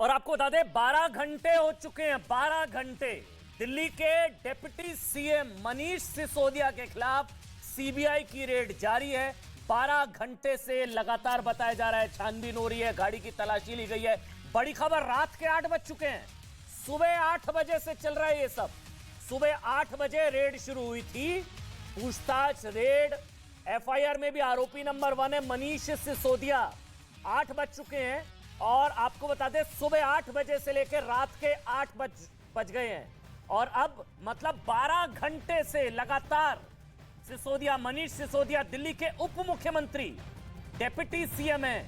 और आपको बता दें 12 घंटे हो चुके हैं, 12 घंटे दिल्ली के डिप्टी सीएम मनीष सिसोदिया के खिलाफ सीबीआई की रेड जारी है। 12 घंटे से लगातार बताया जा रहा है छानबीन हो रही है, गाड़ी की तलाशी ली गई है। बड़ी खबर, रात के 8 बज चुके हैं, सुबह 8 बजे से चल रहा है ये सब। सुबह 8 बजे रेड शुरू हुई थी, पूछताछ रेड। एफआईआर में भी आरोपी नंबर 1 है मनीष सिसोदिया। 8 बज चुके हैं और आपको बता दें सुबह 8 बजे से लेकर रात के 8 बज गए हैं और अब मतलब 12 घंटे से लगातार सिसोदिया, मनीष सिसोदिया दिल्ली के उप मुख्यमंत्री, डिप्टी सीएम है,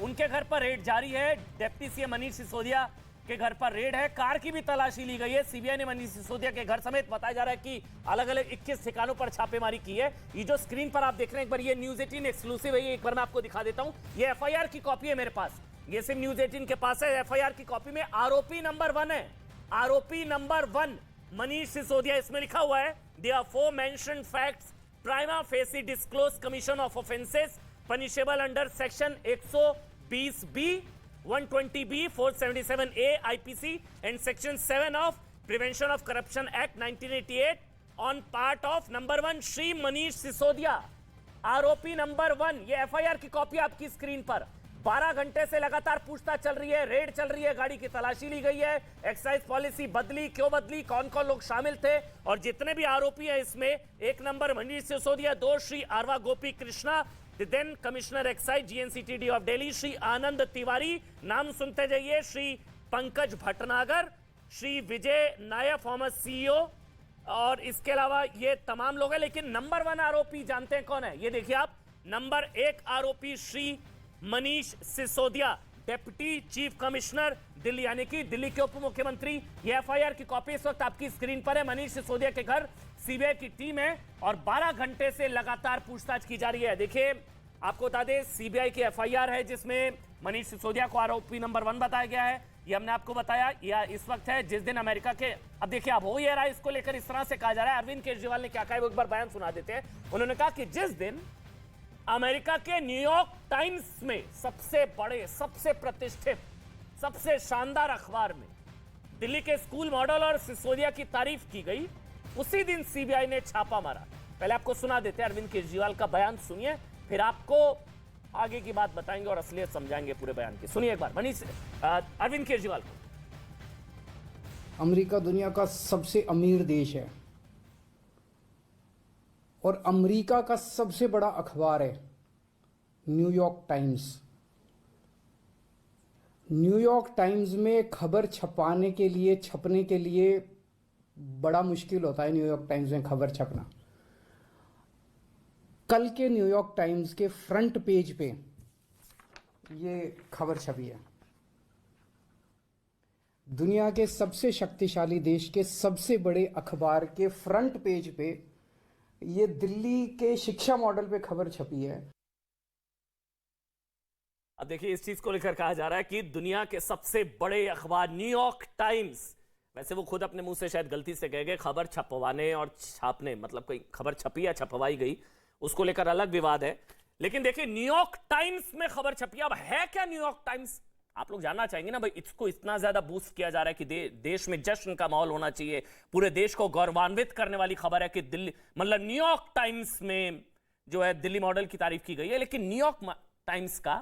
उनके घर पर रेड जारी है। डिप्टी सीएम मनीष सिसोदिया के घर पर रेड है, कार की भी तलाशी ली गई है। सीबीआई ने मनीष सिसोदिया के घर समेत बताया जा रहा है कि अलग अलग 21 ठिकानों पर छापेमारी की है। ये जो स्क्रीन पर आप देख रहे हैं, एक बार ये न्यूज 18 एक्सक्लूसिव है, ये एक बार मैं आपको दिखा देता हूं। ये एफआईआर की कॉपी है मेरे पास, ये सिर्फ न्यूज 18 के पास है। एफआईआर की कॉपी में आरोपी नंबर 1 है, आरोपी नंबर 1 मनीष सिसोदिया। इसमें लिखा हुआ है they are four mentioned facts prima facie disclose commission of offences punishable under section 120B, 120B, 477A IPC and section 7 of Prevention of Corruption Act 1988 on part of number 1 Shri Manish Sisodia. आरोपी number 1, ये FIR की copy आपकी screen पर। 12 घंटे से लगातार पूछताछ चल रही है, रेड चल रही है, गाड़ी की तलाशी ली गई है। एक्साइज पॉलिसी बदली, क्यों बदली, कौन कौन लोग शामिल थे और जितने भी आरोपी हैं इसमें, 1 number Manish Sisodia, 2 Shri Arava Gopi Krishna, then commissioner excise GNCTD of Delhi Shri Anand Tiwari, नाम सुनते जाइए, श्री पंकज भटनागर, श्री विजय नायर फॉर्मर सीईओ, और इसके अलावा ये तमाम लोग हैं। लेकिन नंबर 1 आरोपी जानते हैं कौन है? ये देखिए आप, नंबर 1 आरोपी Shri Manish Sisodia, deputy chief commissioner Delhi, यानी कि दिल्ली के उप मुख्यमंत्री। ये एफआईआर की कॉपी इस वक्त आपकी स्क्रीन पर है। मनीष सिसोदिया के घर सीबीआई की टीम है और 12 घंटे से लगातार पूछताछ की जा रही है। देखिए आपको बता दें सीबीआई की एफआईआर है जिसमें मनीष सिसोदिया को आरोपी नंबर 1 बताया गया है। ये हमने आपको बताया, यह इस वक्त है जिस दिन अमेरिका के, अब देखिए आप हो ये रहा है, इसको लेकर इस तरह से कहा जा रहा है। अरविंद केजरीवाल ने क्या कहा है वो एक बार बयान सुना देते हैं। उन्होंने कहा कि जिस दिन अमेरिका के न्यूयॉर्क टाइम्स में, सबसे बड़े, सबसे प्रतिष्ठित, सबसे शानदार अखबार में दिल्ली के स्कूल मॉडल और सिसोदिया की तारीफ की गई, उसी दिन सीबीआई ने छापा मारा। पहले आपको सुना देते हैं अरविंद केजरीवाल का बयान, सुनिए, फिर आपको आगे की बात बताएंगे और असलियत समझाएंगे पूरे बयान की। सुनिए एक बार मनीष, अरविंद केजरीवाल को। अमेरिका दुनिया का सबसे अमीर देश है और अमेरिका का सबसे बड़ा अखबार है न्यूयॉर्क टाइम्स। न्यूयॉर्क टाइम्स में खबर छपने के लिए बड़ा मुश्किल होता है न्यूयॉर्क टाइम्स में खबर छपना। कल के न्यूयॉर्क टाइम्स के फ्रंट पेज पे ये खबर छपी है। दुनिया के सबसे शक्तिशाली देश के सबसे बड़े अखबार के फ्रंट पेज पे ये दिल्ली के शिक्षा मॉडल पे खबर छपी है। अब देखिए इस चीज को लेकर कहा जा रहा है कि दुनिया के सबसे बड़े अखबार न्यूयॉर्क टाइम्स, वैसे वो खुद अपने मुंह से शायद गलती से कह गए खबर छपवाने और छापने, मतलब कोई खबर छपी या छपवाई गई उसको लेकर अलग विवाद है। लेकिन देखिए न्यूयॉर्क टाइम्स में खबर छपी। अब है क्या न्यूयॉर्क टाइम्स? आप लोग जानना चाहेंगे ना भाई, इसको इतना ज्यादा बूस्ट किया जा रहा है कि देश में जश्न का माहौल होना चाहिए, पूरे देश को गौरवान्वित करने वाली खबर है कि दिल्ली, मतलब न्यूयॉर्क टाइम्स में जो है दिल्ली मॉडल की तारीफ की गई है। लेकिन न्यूयॉर्क टाइम्स का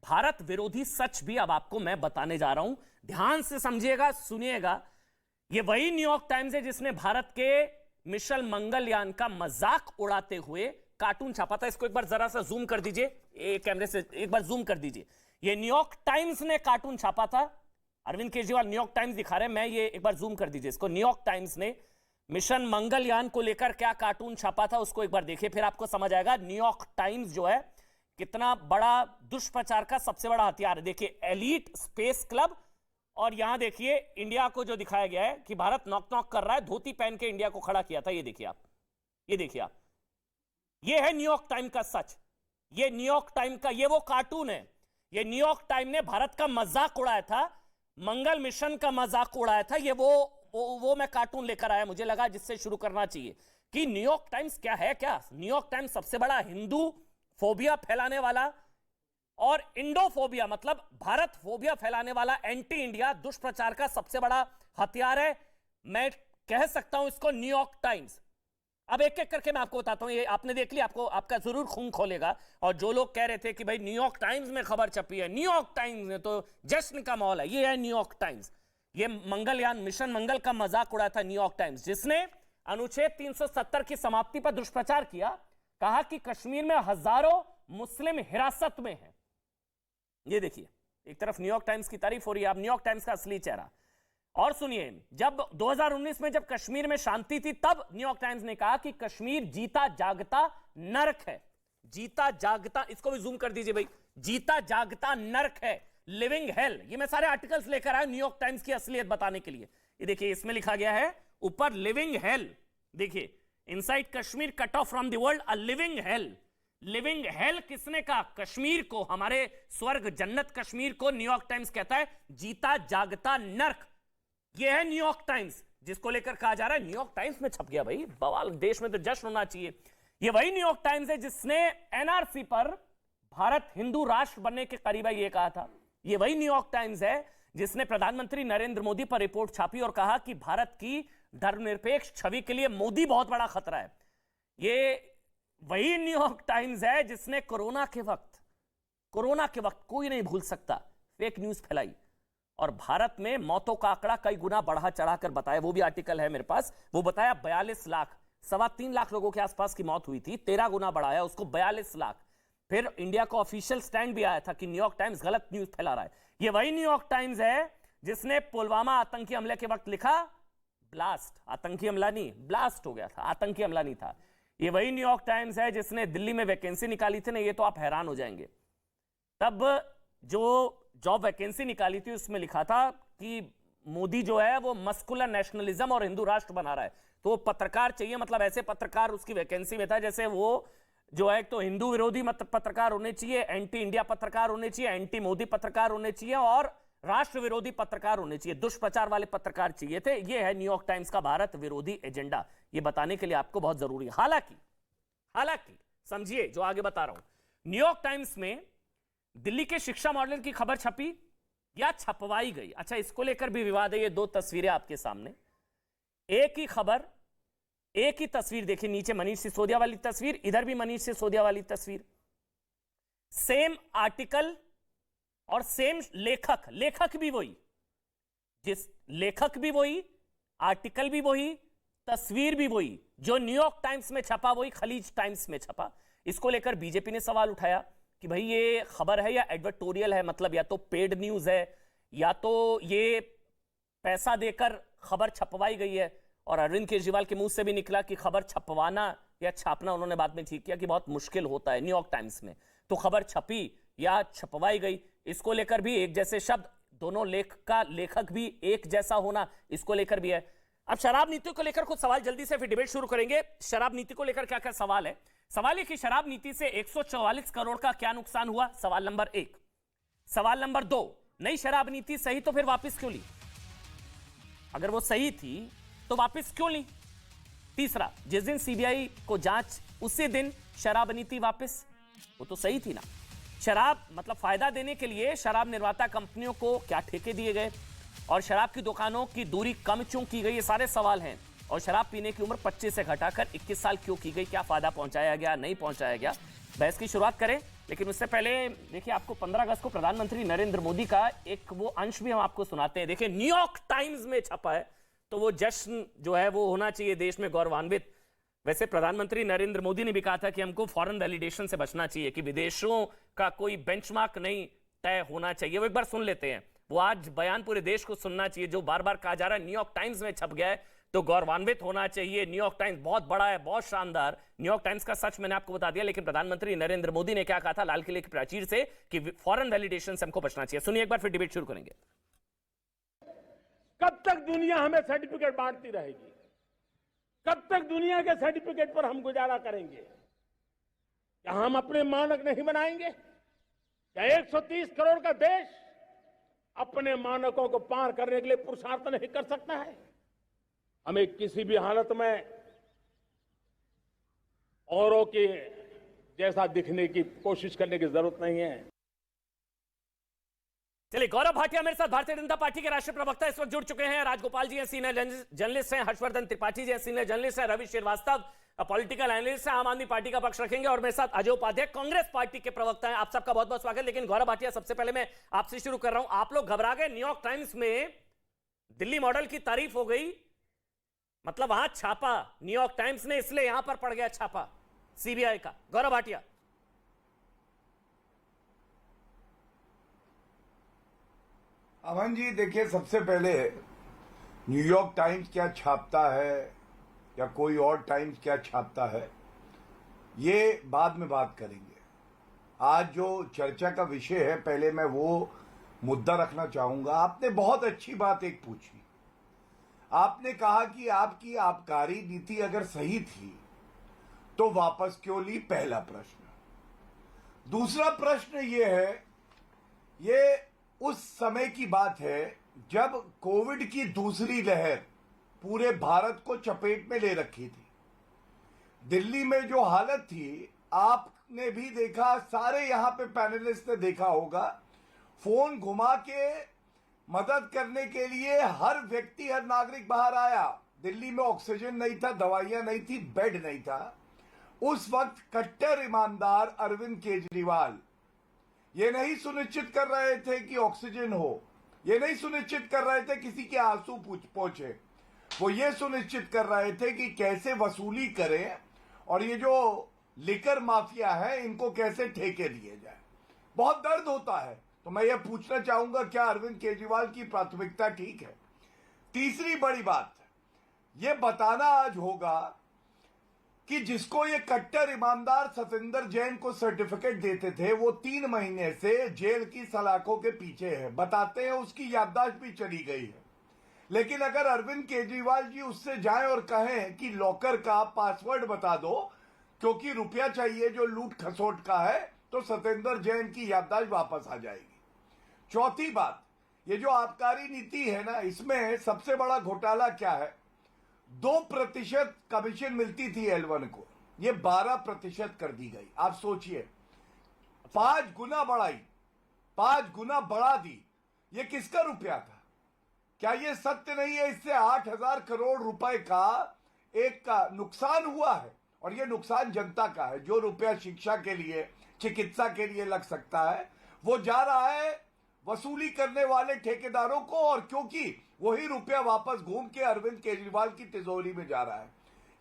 भारत विरोधी सच भी अब आपको मैं बताने जा रहा हूं, ध्यान से समझिएगा, सुनिएगा। यह वही न्यूयॉर्क टाइम्स है जिसने भारत के मिशन मंगलयान का मजाक उड़ाते हुए कार्टून छापा था। इसको एक बार जरा सा जूम कर दीजिए, कैमरे से एक बार जूम कर दीजिए। ये न्यूयॉर्क टाइम्स ने कार्टून छापा था। अरविंद केजरीवाल न्यूयॉर्क टाइम्स दिखा रहे हैं, मैं ये एक बार जूम कर दीजिए इसको। न्यूयॉर्क टाइम्स ने मिशन मंगलयान को लेकर क्या कार्टून छापा था उसको एक बार देखिए, फिर आपको समझ आएगा न्यूयॉर्क टाइम्स जो है कितना बड़ा दुष्प्रचार का सबसे बड़ा हथियार है। देखिए एलीट स्पेस क्लब, और यहां देखिए इंडिया को जो दिखाया गया है कि भारत नॉक नॉक कर रहा है, धोती पहन के इंडिया को खड़ा किया था। ये देखिए आप, ये देखिए आप, ये है न्यूयॉर्क टाइम का सच। ये न्यूयॉर्क टाइम का ये वो कार्टून है। ये न्यूयॉर्क टाइम ने भारत का मजाक उड़ाया था, मंगल मिशन का मजाक उड़ाया था। ये वो मैं कार्टून लेकर आया, मुझे लगा जिससे शुरू करना चाहिए कि न्यूयॉर्क टाइम्स क्या है। क्या न्यूयॉर्क टाइम्स सबसे बड़ा हिंदू फोबिया फैलाने वाला और इंडोफोबिया मतलब भारत फोबिया फैलाने वाला एंटी इंडिया दुष्प्रचार का सबसे बड़ा हथियार है। मैं कह सकता हूं इसको न्यूयॉर्क टाइम्स। अब एक एक करके मैं आपको बताता हूं, ये आपने देख लिया, आपको आपका जरूर खून खोलेगा। और जो लोग कह रहे थे कि भाई न्यूयॉर्क टाइम्स में खबर छपी है, न्यूयॉर्क टाइम्स में तो जश्न का माहौल है, ये है न्यूयॉर्क टाइम्स। ये मंगलयान मिशन मंगल का मजाक उड़ाया था न्यूयॉर्क टाइम्स, जिसने अनुच्छेद 370 की समाप्ति पर दुष्प्रचार किया। कहा कि कश्मीर में हजारों मुस्लिम हिरासत में हैं। ये देखिए, एक तरफ न्यूयॉर्क टाइम्स की तारीफ हो रही है, अब न्यूयॉर्क टाइम्स का असली चेहरा। और सुनिए, जब 2019 में जब कश्मीर में शांति थी, तब न्यूयॉर्क टाइम्स ने कहा कि कश्मीर जीता जागता नरक है। जीता जागता, इसको भी जूम कर दीजिए भाई, जीता जागता नरक है, लिविंग हेल। ये मैं सारे आर्टिकल्स लेकर आया न्यूयॉर्क टाइम्स की असलियत बताने के लिए। ये देखिए, इसमें लिखा गया है ऊपर लिविंग हेल। देखिए, inside Kashmir cut off from the world, a living hello. Living hello किसने कहा? कश्मीर को, हमारे स्वर्ग जन्नत कश्मीर को न्यूयॉर्क टाइम्स कहता है जीता जागता नर्क। यह है न्यूयॉर्क टाइम्स, जिसको लेकर कहा जा रहा है न्यूयॉर्क टाइम्स में छप गया भाई, बवाल, देश में तो जश्न होना चाहिए। यह वही न्यूयॉर्क टाइम्स है जिसने एनआरसी पर भारत हिंदू राष्ट्र बनने के करीब है ये कहा था। यह वही न्यूयॉर्क टाइम्स है जिसने प्रधानमंत्री नरेंद्र मोदी पर रिपोर्ट छापी और कहा कि भारत की धर्मनिरपेक्ष छवि के लिए मोदी बहुत बड़ा खतरा है। यह वही न्यूयॉर्क टाइम्स है जिसने कोरोना के वक्त कोई नहीं भूल सकता फेक न्यूज फैलाई और भारत में मौतों का आंकड़ा कई गुना बढ़ा चढ़ाकर बताया। वो भी आर्टिकल है मेरे पास, वो बताया 42 लाख, 3.25 लाख लोगों के आसपास की मौत हुई थी, 13 गुना बढ़ाया उसको 42 लाख। फिर इंडिया का ऑफिशियल स्टैंड भी आया था कि न्यूयॉर्क टाइम्स गलत न्यूज फैला रहा है। ये वही न्यूयॉर्क टाइम्स है जिसने पुलवामा आतंकी हमले के वक्त लिखा ब्लास्ट, आतंकी हमला नहीं, ब्लास्ट हो गया था, आतंकी हमला नहीं था। ये वही न्यूयॉर्क टाइम्स है जिसने दिल्ली में वैकेंसी निकाली थी ना, ये तो आप हैरान हो जाएंगे। तब जो जॉब वैकेंसी निकाली थी उसमें लिखा था कि मोदी जो है वो मस्कुलर नेशनलिज्म और हिंदू राष्ट्र बना रहा है, तो पत्रकार चाहिए, मतलब ऐसे पत्रकार उसकी वैकेंसी में था जैसे वो जो है तो हिंदू विरोधी पत्रकार होने चाहिए, एंटी इंडिया पत्रकार होने चाहिए, एंटी मोदी पत्रकार होने चाहिए और राष्ट्र विरोधी पत्रकार होने चाहिए, दुष्प्रचार वाले पत्रकार चाहिए थे। ये है न्यूयॉर्क टाइम्स का भारत विरोधी एजेंडा, ये बताने के लिए आपको बहुत जरूरी है। हालांकि समझिए जो आगे बता रहा हूं, न्यूयॉर्क टाइम्स में दिल्ली के शिक्षा मॉडल की खबर छपी या छपवाई गई। अच्छा, इसको लेकर भी विवाद है। ये दो तस्वीरें आपके सामने, एक ही खबर, एक ही तस्वीर, देखिए नीचे मनीष सिसोदिया वाली तस्वीर, इधर भी मनीष सिसोदिया वाली तस्वीर, सेम आर्टिकल और सेम लेखक भी वही, जिस लेखक भी वही, आर्टिकल भी वही, तस्वीर भी वही, जो न्यूयॉर्क टाइम्स में छपा वही खलीज टाइम्स में छपा। इसको लेकर बीजेपी ने सवाल उठाया कि भाई ये खबर है या एडवर्टोरियल है, मतलब या तो पेड न्यूज है या तो ये पैसा देकर खबर छपवाई गई है। और अरविंद केजरीवाल के मुंह से भी निकला कि खबर छपवाना या छापना, उन्होंने बाद में ठीक किया कि बहुत मुश्किल होता है न्यूयॉर्क टाइम्स में, तो खबर छपी या छपवाई गई, इसको लेकर भी एक जैसे शब्द, दोनों लेखक भी एक जैसा होना, इसको लेकर भी है। अब शराब नीति को लेकर कुछ सवाल जल्दी से फिर डिबेट शुरू करेंगे। शराब नीति को लेकर क्या क्या सवाल है? सवाल है कि शराब नीति से 144 करोड़ का क्या नुकसान हुआ, सवाल नंबर 1। सवाल नंबर 2, नई शराब नीति सही तो फिर वापस क्यों ली? अगर वो सही थी तो वापस क्यों ली? तीसरा, जिस दिन सीबीआई को जांच उसी दिन शराब नीति वापस, वो तो सही थी ना। शराब मतलब फायदा देने के लिए शराब निर्माता कंपनियों को क्या ठेके दिए गए और शराब की दुकानों की दूरी कम क्यों की गई, ये सारे सवाल हैं। और शराब पीने की उम्र 25 से घटाकर 21 साल क्यों की गई, क्या फायदा पहुंचाया गया, नहीं पहुंचाया गया, बहस की शुरुआत करें। लेकिन उससे पहले देखिए, आपको 15 अगस्त को प्रधानमंत्री नरेंद्र मोदी का एक वो अंश भी हम आपको सुनाते हैं। देखिए, न्यूयॉर्क टाइम्स में छपा है तो वो जश्न जो है वो होना चाहिए, देश में गौरवान्वित। वैसे प्रधानमंत्री नरेंद्र मोदी ने भी कहा था कि हमको फॉरेन वैलिडेशन से बचना चाहिए, कि विदेशों का कोई बेंचमार्क नहीं तय होना चाहिए। वो एक बार सुन लेते हैं, वो आज बयान पूरे देश को सुनना चाहिए, जो बार बार कहा जा रहा है न्यूयॉर्क टाइम्स में छप गया है तो गौरवान्वित होना चाहिए। न्यूयॉर्क टाइम्स बहुत बड़ा है, बहुत शानदार। न्यूयॉर्क टाइम्स का सच मैंने आपको बता दिया, लेकिन प्रधानमंत्री नरेंद्र मोदी ने क्या कहा था लाल किले की प्राचीर से कि फॉरेन वैलिडेशन से हमको बचना चाहिए। सुनिए एक बार, फिर डिबेट शुरू करेंगे। कब तक दुनिया हमें सर्टिफिकेट बांटती रहेगी? कब तक दुनिया के सर्टिफिकेट पर हम गुजारा करेंगे? क्या हम अपने मानक नहीं बनाएंगे? क्या 130 करोड़ का देश अपने मानकों को पार करने के लिए पुरुषार्थ नहीं कर सकता है? हमें किसी भी हालत में औरों के जैसा दिखने की कोशिश करने की जरूरत नहीं है। चलिए, गौरव भाटिया मेरे साथ, भारतीय जनता पार्टी के राष्ट्रीय प्रवक्ता इस वक्त जुड़ चुके हैं। राजगोपाल जी हैं, सीनियर जर्नलिस्ट हैं। हर्षवर्धन त्रिपाठी जी हैं, सीनियर जर्नलिस्ट हैं। रवि श्रीवास्तव पॉलिटिकल एनालिस्ट हैं, आम आदमी पार्टी का पक्ष रखेंगे। और मेरे साथ अजय उपाध्याय, कांग्रेस पार्टी के प्रवक्ता हैं। आप सबका बहुत बहुत स्वागत। लेकिन गौरव भाटिया, सबसे पहले मैं आपसे शुरू कर रहा हूं। आप लोग घबरा गए, न्यूयॉर्क टाइम्स में दिल्ली मॉडल की तारीफ हो गई, मतलब वहां छापा न्यूयॉर्क टाइम्स ने, इसलिए यहां पर पड़ गया छापा सीबीआई का। गौरव भाटिया। अमन जी, देखिए, सबसे पहले न्यूयॉर्क टाइम्स क्या छापता है या कोई और टाइम्स क्या छापता है, ये बाद में बात करेंगे। आज जो चर्चा का विषय है, पहले मैं वो मुद्दा रखना चाहूंगा। आपने बहुत अच्छी बात एक पूछी। आपने कहा कि आपकी आबकारी नीति अगर सही थी तो वापस क्यों ली, पहला प्रश्न। दूसरा प्रश्न ये है, ये उस समय की बात है जब कोविड की दूसरी लहर पूरे भारत को चपेट में ले रखी थी। दिल्ली में जो हालत थी, आपने भी देखा, सारे यहां पे पैनलिस्ट ने देखा होगा, फोन घुमा के मदद करने के लिए हर व्यक्ति, हर नागरिक बाहर आया। दिल्ली में ऑक्सीजन नहीं था, दवाइयां नहीं थी, बेड नहीं था। उस वक्त कट्टर ईमानदार अरविंद केजरीवाल ये नहीं सुनिश्चित कर रहे थे कि ऑक्सीजन हो, ये नहीं सुनिश्चित कर रहे थे किसी के आंसू पहुंचे, वो ये सुनिश्चित कर रहे थे कि कैसे वसूली करें और ये जो लिकर माफिया है इनको कैसे ठेके दिए जाए। बहुत दर्द होता है। तो मैं ये पूछना चाहूंगा, क्या अरविंद केजरीवाल की प्राथमिकता ठीक है? तीसरी बड़ी बात, ये बताना आज होगा कि जिसको ये कट्टर ईमानदार सतेंद्र जैन को सर्टिफिकेट देते थे, वो 3 महीने से जेल की सलाखों के पीछे है। बताते हैं उसकी याददाश्त भी चली गई है। लेकिन अगर अरविंद केजरीवाल जी उससे जाएं और कहें कि लॉकर का पासवर्ड बता दो क्योंकि रुपया चाहिए जो लूट खसोट का है, तो सतेंद्र जैन की याददाश्त वापस आ जाएगी। चौथी बात, ये जो आबकारी नीति है ना, इसमें सबसे बड़ा घोटाला क्या है? 2% कमीशन मिलती थी L1 को, ये 12% कर दी गई। आप सोचिए, 5 गुना बढ़ाई, 5 गुना बढ़ा दी। ये किसका रुपया था? क्या ये सत्य नहीं है? इससे 8,000 करोड़ रुपए का एक का नुकसान हुआ है, और ये नुकसान जनता का है। जो रुपया शिक्षा के लिए, चिकित्सा के लिए लग सकता है, वो जा रहा है वसूली करने वाले ठेकेदारों को, और क्योंकि वही रुपया वापस घूम के अरविंद केजरीवाल की तिजोरी में जा रहा है।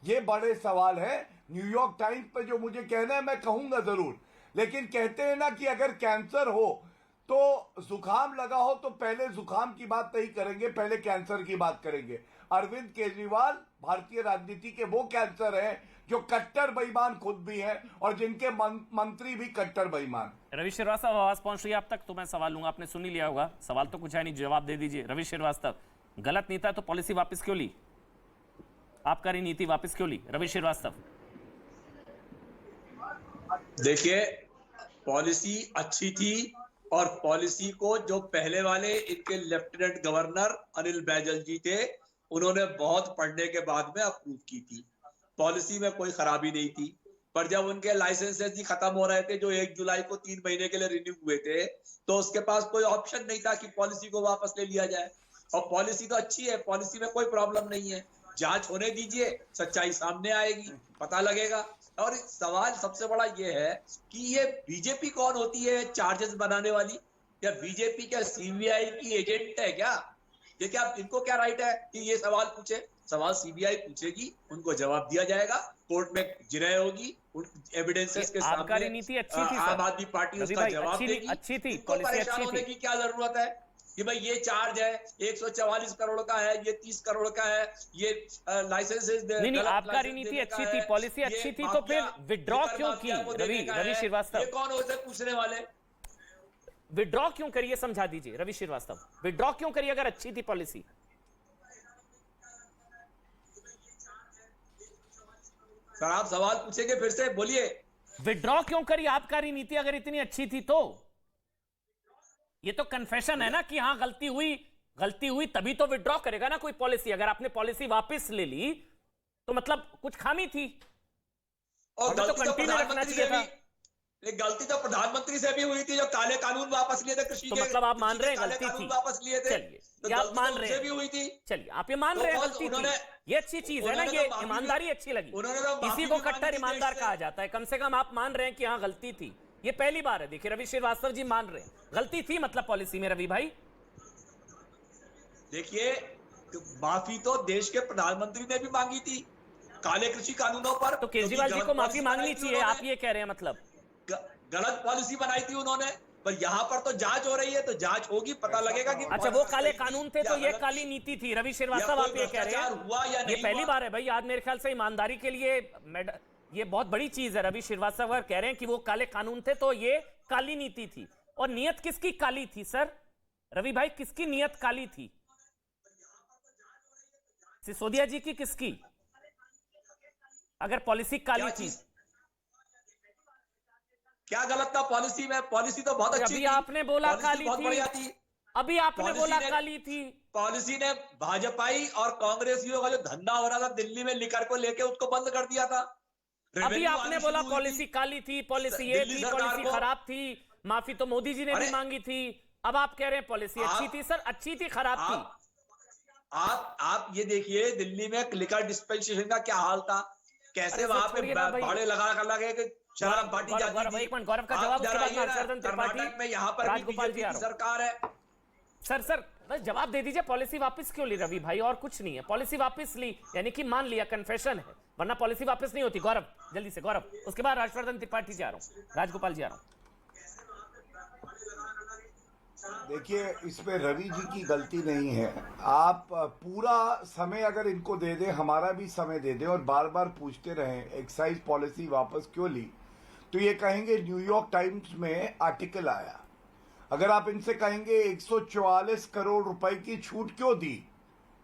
ये बड़े सवाल है। न्यूयॉर्क टाइम्स पे जो मुझे कहना है मैं कहूंगा जरूर, लेकिन कहते हैं ना कि अगर कैंसर हो तो जुकाम लगा हो तो पहले जुकाम की बात नहीं करेंगे, पहले कैंसर की बात करेंगे। अरविंद केजरीवाल भारतीय राजनीति के वो कैंसर हैं जो कट्टर बेईमान खुद भी हैं और जिनके मंत्री भी कट्टर बेईमान। रवि श्रीवास्तव, आवाज पहुंच रही है आप तक तो मैं सवाल लूंगा। आपने सुन ही लिया होगा, सवाल तो कुछ है नहीं, जवाब दे दीजिए। रवि श्रीवास्तव, गलत नीति तो पॉलिसी वापस क्यों ली? आबकारी नीति वापस क्यों ली? रवि श्रीवास्तव। देखिए, पॉलिसी अच्छी थी, और पॉलिसी को जो पहले वाले इनके लेफ्टिनेंट गवर्नर अनिल बैजल जी थे, उन्होंने बहुत पढ़ने के बाद में अप्रूव की थी। पॉलिसी में कोई खराबी नहीं थी। पर जब उनके लाइसेंसेस ही खत्म हो रहे थे, जो 1 जुलाई को 3 महीने के लिए रिन्यू हुए थे, तो उसके पास कोई ऑप्शन नहीं था कि पॉलिसी को वापस ले लिया जाए। और पॉलिसी तो अच्छी है, पॉलिसी में कोई प्रॉब्लम नहीं है। जांच होने दीजिए, सच्चाई सामने आएगी, पता लगेगा। और सवाल सबसे बड़ा ये है कि ये बीजेपी कौन होती है चार्जेस बनाने वाली? या बीजेपी क्या सीबीआई की एजेंट है क्या? ये क्या, इनको क्या राइट है कि ये सवाल पूछे? सवाल सीबीआई पूछेगी, उनको जवाब दिया जाएगा, कोर्ट में जिरह होगी, एविडेंसेस के सामने। आबकारी नीति अच्छी थी, आम आदमी पार्टी उसका जवाब देगी। अच्छी थी, इनको परेशान होने की क्या जरूरत है कि भाई ये चार्ज है 144 करोड़ का है, ये 30 करोड़ का है, ये लाइसेंसेस नहीं, आबकारी नीति अच्छी थी, पॉलिसी अच्छी थी, तो फिर विड्रॉ क्यों की? रवि श्रीवास्तव, ये कौन होते पूछने वाले? विड्रॉ क्यों करिए, समझा दीजिए। रवि श्रीवास्तव, विड्रॉ क्यों करिए अगर अच्छी थी पॉलिसी? सर, आप सवाल पूछेंगे, फिर से बोलिए। विड्रॉ क्यों करी आबकारी नीति अगर इतनी अच्छी थी तो? ये तो कन्फेशन है ना कि हाँ गलती हुई तभी तो विड्रॉ करेगा ना कोई पॉलिसी। अगर आपने पॉलिसी वापस ले ली तो मतलब कुछ खामी थी, और तो कंटिन्यू रखना चाहिए था। ये गलती तो प्रधानमंत्री से भी हुई थी, जो काले कानून वापस लिए थे कृषि तो के। मतलब आप मान कृषि रहे के हैं काले गलती कानून थी? वापस लिए थे। चलिए, तो ये आप गलती मान तो रहे उनसे हैं। भी हुई थी। चलिए, आप ये मान तो रहे हैं बस गलती थी, उन्होंने- ये अच्छी चीज है ना, उन्होंने ये तो माफी ईमानदारी भी- अच्छी लगी। उन्होंने तो माफी किसी भी को मांगी कट्टर थी ईमानदार देश कहा से। जाता है, कम से कम आप मान रहे हैं कि हाँ गलती थी। ये पहली बार है, देखिए रवि श्रीवास्तव जी मान रहे हैं गलती थी, मतलब पॉलिसी में। रवि भाई देखिए, माफी तो देश के प्रधानमंत्री ने भी मांगी थी काले कृषि कानूनों पर। तो केजरीवाल जी क्योंकि को गलत माफी पॉलिसी मांगनी बनाई थी चाहिए, उन्होंने। आप ये कह रहे हैं मतलब? गलत पॉलिसी बनाई थी उन्होंने, पर यहाँ पर तो जांच हो रही है, तो जांच होगी, पता लगेगा कि अच्छा, वो काले सही कानून थी थे तो या ये गलत काली थी। नीति थी। रवि श्रीवास्तव या आप कोई ये कह रहे भ्रष्टाचार हुआ या हैं, ये नहीं पहली हुआ? बार है भाई, आज मेरे ख्याल से ईमानदारी के लिए ये बहुत बड़ी चीज है। रवि श्रीवास्तव अगर कह रहे हैं कि वो काले कानून थे तो ये काली नीति थी। और नियत किसकी काली थी सर? रवि भाई, किसकी नियत काली थी? सिसोदिया जी की, किसकी? अगर पॉलिसी काली क्या थी, चीज, क्या गलत था पॉलिसी में? पॉलिसी तो बहुत अच्छी अभी थी। आपने बोला पॉलिसी काली बहुत थी, बढ़िया थी। अभी आपने पॉलिसी बोला ने- काली थी। पॉलिसी ने भाजपाई और कांग्रेसियों का जो धंधा हो रहा था दिल्ली में लिकर को लेके, उसको बंद कर दिया था। अभी रेवेन्यू आपने आनी बोला शुरू हुई पॉलिसी थी। काली थी, पॉलिसी ये दिल्ली थी, सरकार पॉलिसी को- खराब थी, माफी तो मोदी जी ने भी अरे- मांगी थी। अब आप कह रहे हैं पॉलिसी अच्छी थी। सर अच्छी थी, खराब थी? आप ये देखिए, दिल्ली में लिकर डिस्पेंसेशन का क्या हाल था, कैसे अरे सर, वहां पे छोड़िए ना भाई। भाड़े लगे कि शराब बांटी गौरव, जाती थी। एक मिनट, गौरव का आप जवाब, उसके जरा बाद आइए ना, हर्षवर्धन त्रिपाठी, कर्नाटक में यहाँ पर भी राजगोपाल जी बीजेपी आ की रहा हूं। सरकार है। सर बस जवाब दे दीजिए, पॉलिसी वापस क्यों ली रवि भाई? और कुछ नहीं है, पॉलिसी वापस ली यानी कि मान लिया, कन्फेशन है, वरना पॉलिसी वापस नहीं होती। गौरव जल्दी से, गौरव, उसके बाद हर्षवर्धन त्रिपाठी जी आ रहा हूं, राजगोपाल जी आ रहा हूं। देखिए, इसमें रवि जी की गलती नहीं है। आप पूरा समय अगर इनको दे दें, हमारा भी समय दे दें, और बार बार पूछते रहें एक्साइज पॉलिसी वापस क्यों ली, तो ये कहेंगे न्यूयॉर्क टाइम्स में आर्टिकल आया। अगर आप इनसे कहेंगे 144 करोड़ रुपए की छूट क्यों दी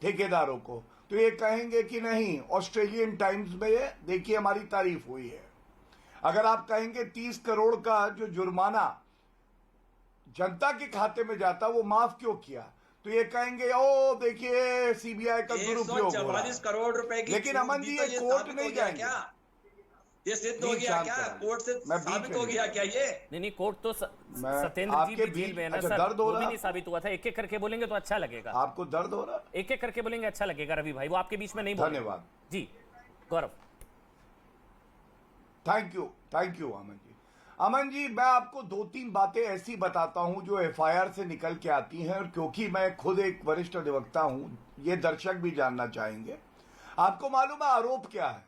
ठेकेदारों को, तो ये कहेंगे कि नहीं, ऑस्ट्रेलियन टाइम्स में देखिए हमारी तारीफ हुई है। अगर आप कहेंगे 30 करोड़ का जो जुर्माना जनता के खाते में जाता, वो माफ क्यों किया, तो ये कहेंगे ओ देखिए सीबीआई का दुरुपयोग हो रहा 144 है। करोड़ रुपए की लेकिन छूट अमन दी जी, तो ये ये कोर्ट साबित नहीं हो गया जाएंगे। क्या? ये सिद्ध हो बीच गया शांत क्या? कराइए। कोर्ट से मैं बीच साबित में हो नहीं गया क्या ये? नहीं, कोर्ट तो मैं सत्येंद्र जी आपके भी जेल बीच- में है ना अच्छा, सर, दर्द हो वो भी रहा? नहीं साबित हुआ था। एक एक करके बोलेंगे तो अच्छा लगेगा, आपको दर्द हो रहा? एक एक करके बोलेंगे अच्छा लगेगा रवि भाई, वो आपके बीच में नहीं बोलेंगे। धन्यवाद जी गौरव। Thank you Aman ji. अमन जी, मैं आपको 2-3 बातें ऐसी बताता हूं जो एफआईआर से निकल के आती हैं, और क्योंकि मैं खुद एक वरिष्ठ अधिवक्ता हूं, ये दर्शक भी जानना चाहेंगे। आपको मालूम है आरोप क्या है?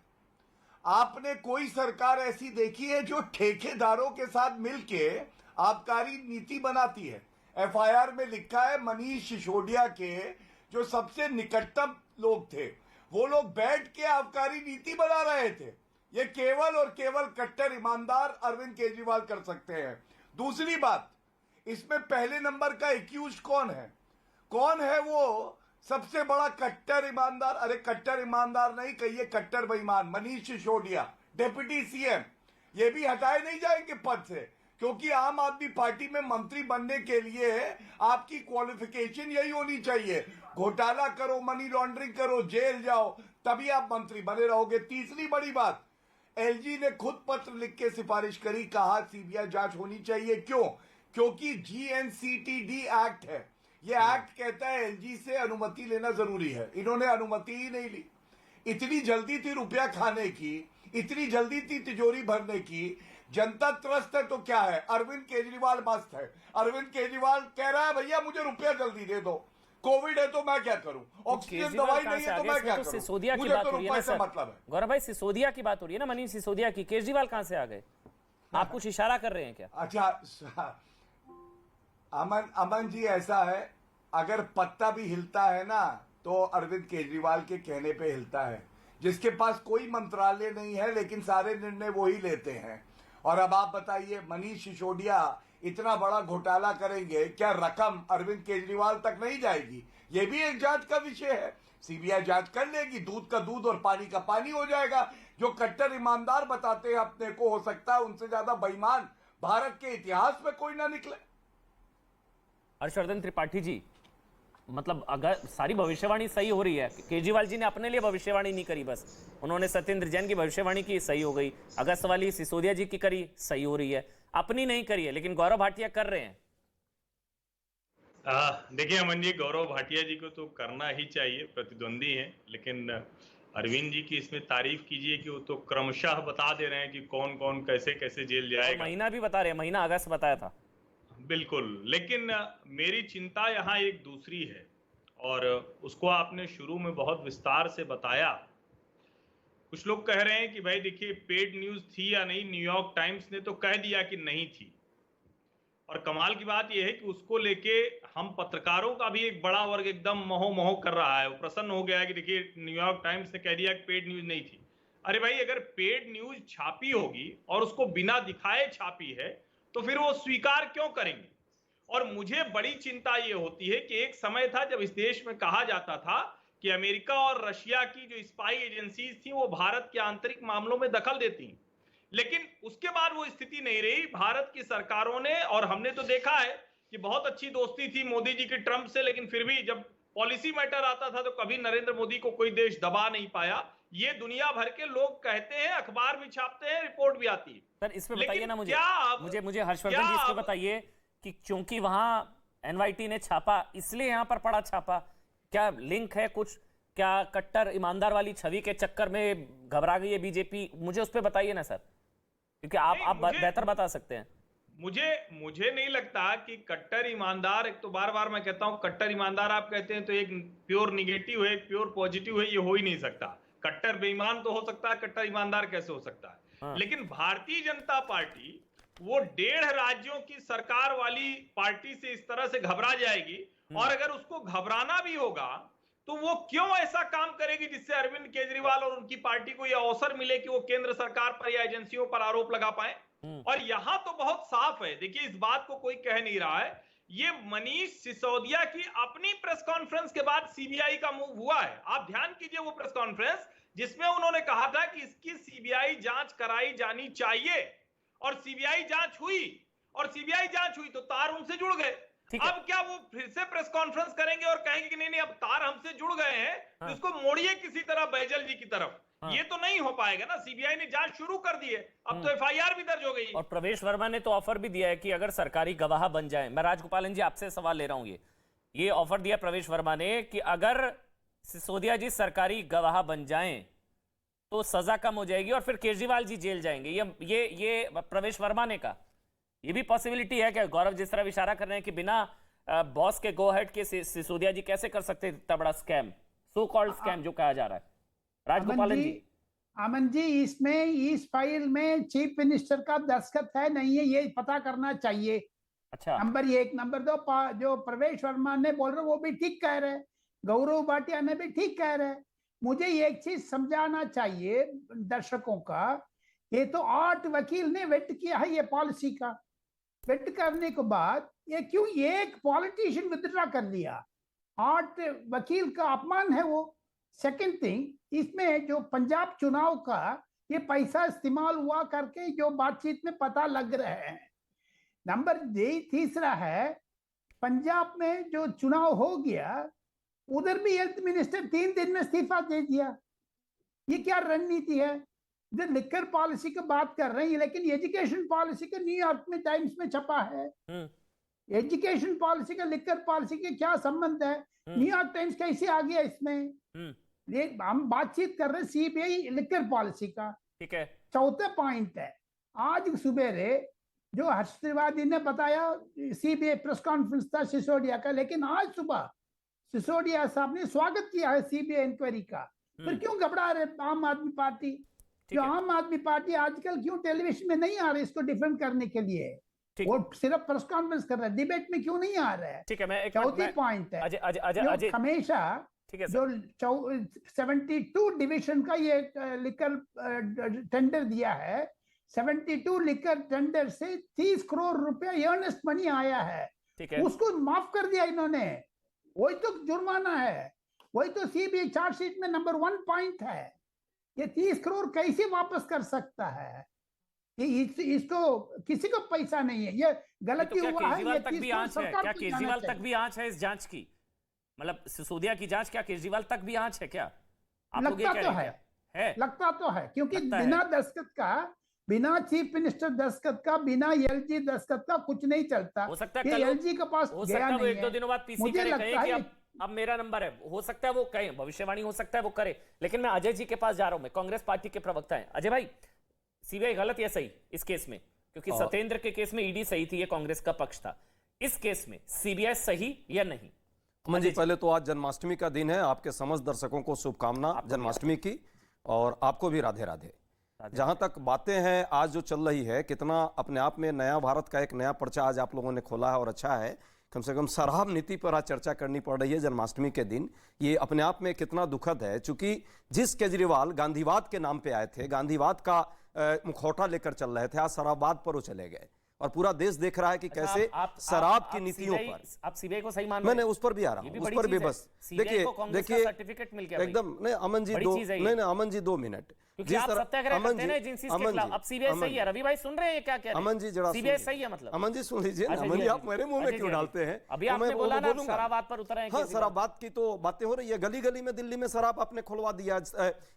आपने कोई सरकार ऐसी देखी है जो ठेकेदारों के साथ मिलके आबकारी नीति बनाती है? एफआईआर में लिखा है मनीष सिसोदिया के जो सबसे निकटतम लोग थे, वो लोग बैठ के आबकारी नीति बना रहे थे। ये केवल और केवल कट्टर ईमानदार अरविंद केजरीवाल कर सकते हैं। दूसरी बात, इसमें पहले नंबर का एक्यूज कौन है? कौन है वो सबसे बड़ा कट्टर ईमानदार? अरे कट्टर ईमानदार नहीं कहिए, कट्टर बेईमान मनीष सिसोदिया, डिप्टी सीएम। ये भी हटाए नहीं जाएंगे पद से, क्योंकि आम आदमी पार्टी में मंत्री बनने के लिए आपकी क्वालिफिकेशन यही होनी चाहिए, घोटाला करो, मनी लॉन्ड्रिंग करो, जेल जाओ, तभी आप मंत्री बने रहोगे। तीसरी बड़ी बात, एलजी ने खुद पत्र लिख के सिफारिश करी, कहा सीबीआई जांच होनी चाहिए। क्यों? क्योंकि जीएनसीटीडी एक्ट है, ये एक्ट कहता है एलजी से अनुमति लेना जरूरी है। इन्होंने अनुमति ही नहीं ली। इतनी जल्दी थी रुपया खाने की, इतनी जल्दी थी तिजोरी भरने की। जनता त्रस्त है तो क्या है, अरविंद केजरीवाल मस्त है। अरविंद केजरीवाल कह रहा है भैया मुझे रुपया जल्दी दे दो, कोविड है तो मैं क्या करूं, ऑक्सीजन दवाई नहीं है तो मैं क्या करूं, सिसोदिया की मुझे बात तो हो रही है रुपए ना से सर, मतलब है। गौरव भाई सिसोदिया की बात हो रही है ना, मनीष सिसोदिया की। केजरीवाल कहां से आ गए? आप कुछ इशारा कर रहे हैं क्या? अच्छा अमन जी, ऐसा है, अगर पत्ता भी हिलता है ना तो अरविंद केजरीवाल के कहने पे हिलता है, जिसके पास कोई मंत्रालय नहीं है लेकिन सारे निर्णय वो ही लेते हैं। और अब आप बताइए, मनीष सिसोदिया इतना बड़ा घोटाला करेंगे, क्या रकम अरविंद केजरीवाल तक नहीं जाएगी? ये भी एक जांच का विषय है। सीबीआई जांच कर लेगी, दूध का दूध और पानी का पानी हो जाएगा। जो कट्टर ईमानदार बताते हैं अपने को, हो सकता है उनसे ज्यादा बेईमान भारत के इतिहास में कोई ना निकले। हर्षवर्धन त्रिपाठी जी, मतलब अगर सारी भविष्यवाणी सही हो रही है, केजरीवाल जी ने अपने लिए भविष्यवाणी नहीं करी, बस उन्होंने सत्येंद्र जैन की भविष्यवाणी की, सही हो गई। अगस्त वाली सिसोदिया जी की करी, सही हो रही है। अपनी नहीं करी है, लेकिन गौरव भाटिया कर रहे हैं। देखिए अमन जी, गौरव भाटिया जी को तो करना ही चाहिए, प्रतिद्वंदी हैं, लेकिन अरविंद जी की इसमें तारीफ कीजिए कि वो तो क्रमशः बता दे रहे हैं कि कौन कौन कैसे कैसे जेल जाएगा। महीना भी बता रहे हैं, महीना अगस्त बताया था। बिल्कुल, लेकिन मेरी चिंता यहाँ एक दूसरी है, और उसको आपने शुरू में बहुत विस्तार से बताया। कुछ लोग कह रहे हैं कि भाई देखिए, पेड न्यूज थी या नहीं, न्यूयॉर्क टाइम्स ने तो कह दिया कि नहीं थी, और कमाल की बात यह है कि उसको लेके हम पत्रकारों का भी एक बड़ा वर्ग एकदम महो महो कर रहा है, वो प्रसन्न हो गया है कि देखिए न्यूयॉर्क टाइम्स ने कह दिया कि पेड न्यूज नहीं थी। अरे भाई, अगर पेड न्यूज छापी होगी और उसको बिना दिखाए छापी है तो फिर वो स्वीकार क्यों करेंगे? और मुझे बड़ी चिंता ये होती है कि एक समय था जब इस देश में कहा जाता था कि अमेरिका और रशिया की जो स्पाई एजेंसीज थी वो भारत के आंतरिक मामलों में दखल देती, लेकिन उसके बाद वो स्थिति नहीं रही। भारत की सरकारों ने, और हमने तो देखा है कि बहुत अच्छी दोस्ती थी मोदी जी की ट्रंप से, लेकिन फिर भी जब पॉलिसी मैटर आता था तो कभी नरेंद्र मोदी को कोई देश दबा नहीं पाया। ये दुनिया भर के लोग कहते हैं, अखबार भी छापते हैं, रिपोर्ट भी आती है। सर इस पे बताइए ना मुझे हर्षवर्धन क्या जी इस पे बताइए कि क्योंकि वहां एनवाईटी ने छापा इसलिए यहां पर पड़ा छापा, क्या लिंक है कुछ? क्या कट्टर ईमानदार वाली छवि के चक्कर में घबरा गई है बीजेपी? मुझे उस पे बताइए ना सर, क्योंकि आप बेहतर बता सकते हैं। मुझे नहीं लगता कि कट्टर ईमानदार, एक तो बार बार मैं कहता हूं कट्टर ईमानदार आप कहते हैं तो एक प्योर निगेटिव है, एक प्योर पॉजिटिव है, ये हो ही नहीं सकता। कट्टर बेईमान तो हो सकता है, कट्टर ईमानदार कैसे हो सकता है? हाँ। लेकिन भारतीय जनता पार्टी वो 1.5 राज्यों की सरकार वाली पार्टी से इस तरह से घबरा जाएगी, और अगर उसको घबराना भी होगा तो वो क्यों ऐसा काम करेगी जिससे अरविंद केजरीवाल और उनकी पार्टी को यह अवसर मिले कि वो केंद्र सरकार पर या एजेंसियों पर आरोप लगा पाए? और यहां तो बहुत साफ है, देखिए इस बात को कोई कह नहीं रहा है, ये मनीष सिसोदिया की अपनी प्रेस कॉन्फ्रेंस के बाद सीबीआई का मूव हुआ है। आप ध्यान कीजिए वो प्रेस कॉन्फ्रेंस जिसमें उन्होंने कहा था कि इसकी सीबीआई जांच कराई जानी चाहिए, और सीबीआई जांच हुई, और सीबीआई जांच हुई तो तार उनसे जुड़ गए। अब क्या वो फिर से प्रेस कॉन्फ्रेंस करेंगे और कहेंगे कि नहीं नहीं अब तार हमसे जुड़ गए हैं, तो इसको मोड़िए किसी तरह बैजल जी की तरफ? ये तो नहीं हो पाएगा ना। सीबीआई ने जांच शुरू कर दी है, अब तो एफआईआर भी दर्ज हो गई। और प्रवेश वर्मा ने तो ऑफर भी दिया है कि अगर सरकारी गवाह बन जाए, मैं राजगोपालन जी आपसे सवाल ले रहा हूं, ये ऑफर दिया प्रवेश वर्मा ने कि अगर सिसोदिया जी सरकारी गवाह बन जाएं तो सजा कम हो जाएगी और फिर केजरीवाल जी जेल जाएंगे। ये प्रवेश वर्मा ने कहा। ये भी पॉसिबिलिटी है क्या? गौरव जिस तरह इशारा कर रहे हैं कि बिना बॉस के गो हेड के सिसोदिया जी कैसे कर सकते इतना बड़ा स्कैम, सो कॉल्ड स्कैम जो कहा जा रहा है। राजगोपालन जी, अमन जी, इसमें इस फाइल में चीफ मिनिस्टर का दस्तखत है नहीं है, ये पता करना चाहिए। अच्छा, नंबर 1। नंबर 2, जो प्रवेश वर्मा ने बोल रहे वो भी ठीक कह रहे, गौरव भाटिया ने भी ठीक कह रहे। मुझे एक चीज समझाना चाहिए दर्शकों का, ये तो 8 वकील ने वेट किया है ये पॉलिसी का। वेट करने के बाद ये क्यों एक पॉलिटिशियन विथड्रॉ कर लिया? 8 वकील का अपमान है वो। सेकंड थिंग, इसमें जो पंजाब चुनाव का ये पैसा इस्तेमाल हुआ करके जो बातचीत में पता लग रहा है। नंबर 3 है, पंजाब में जो चुनाव हो गया उधर भी हेल्थ मिनिस्टर 3 दिन में इस्तीफा दे दिया। ये क्या रणनीति है? जो लिकर पॉलिसी की बात कर रहे हैं, लेकिन एजुकेशन पॉलिसी का न्यूयॉर्क में टाइम्स में छपा है। एजुकेशन पॉलिसी का लिकर पॉलिसी के क्या संबंध है? न्यूयॉर्क टाइम्स कैसे आ गया इसमें? ये हम बातचीत कर रहे हैं सीबीआई लिकर पॉलिसी का। ठीक है। चौथा पॉइंट है, आज सुबेरे जो हर्ष त्रिवादी ने बताया सीबीआई प्रेस कॉन्फ्रेंस था सिसोदिया का, लेकिन आज सुबह सिसोदिया साहब ने स्वागत किया है सीबीआई इंक्वायरी का। फिर क्यों घबरा रहे आम आदमी पार्टी? जो आम आदमी पार्टी आजकल क्यों टेलीविजन में नहीं आ रही इसको डिफेंड करने के लिए? वो सिर्फ प्रेस कॉन्फ्रेंस कर रहा है, डिबेट में क्यों नहीं आ रहा है? ठीक है, मैं चौथी पॉइंट है, हमेशा जो 72 डिवीजन का ये लिकर टेंडर दिया है, 72 लिकर टेंडर से 30 करोड़ रुपया अर्नेस्ट मनी आया है, उसको माफ कर दिया इन्होंने। वही तो जुर्माना है, वही तो सीबीआई चार्जशीट में नंबर 1 पॉइंट है। ये 30 करोड़ कैसे वापस कर सकता है? इसको किसी को पैसा नहीं है, ये गलती हुआ है। केजरीवाल तक भी आंच है क्या? केजरीवाल तक भी आंच है इस जांच की? मतलब सिसोदिया की जांच, क्या केजरीवाल तक भी आंच है क्या? लगता तो है, लगता तो है, क्योंकि बिना दस्तखत का बिना चीफ मिनिस्टर दस्तखत का, बिना एलजी दस्तखत का कुछ नहीं चलता। हो सकता है ये कल एलजी के पास हो गया सकता है वो नहीं एक दो है। दिनों बाद पीसी मुझे करे, लगता कहे कि है अब मेरा नंबर है, हो सकता है वो कहे, भविष्यवाणी हो सकता है वो करे। लेकिन मैं अजय जी के पास जा रहा हूं, मैं कांग्रेस पार्टी के प्रवक्ता हैं। अजय भाई, सीबीआई गलत या सही इस केस में? क्योंकि सत्येंद्र के केस में ईडी सही थी, ये कांग्रेस का पक्ष था। इस केस में सीबीआई सही या नहीं? अमन जी, पहले तो आज जन्माष्टमी का दिन है, आपके समस्त दर्शकों को शुभकामना जन्माष्टमी की, और आपको भी राधे राधे। जहां तक बातें हैं आज जो चल रही है, कितना अपने आप में नया भारत का एक नया पर्चा आज आप लोगों ने खोला है, और अच्छा है। कम से कम शराब नीति पर आज चर्चा करनी पड़ रही है जन्माष्टमी के दिन, ये अपने आप में कितना दुखद है। चूंकि जिस केजरीवाल गांधीवाद के नाम पे आए थे, गांधीवाद का मुखौटा लेकर चल रहे थे, आज शराबवाद पर वो चले गए, और पूरा देश देख रहा है कि कैसे शराब की नीतियों पर। आप सीबीआई को सही मान रहे हैं? मैंने उस पर भी आ रहा हूं, उस पर भी बस देखिए सर्टिफिकेट मिल गया एकदम। नहीं अमन जी, नहीं अमन जी 2 मिनट, क्योंकि आप सत्याग्रह करते हैं ना एजेंसीज के खिलाफ। अब सीबीआई सही है? रवि भाई सुन रहे हैं क्या कह रहे हैं? अमन जी जरा सीबीआई सही है मतलब? अमन जी सुन लीजिए, अमन जी आप मेरे मुंह में क्यों डालते हैं? अभी आपने बोला ना शराबात पर उतर आए। हाँ, शराबात की तो बातें हो रही है, गली गली में दिल्ली में शराब आपने खुलवा दिया।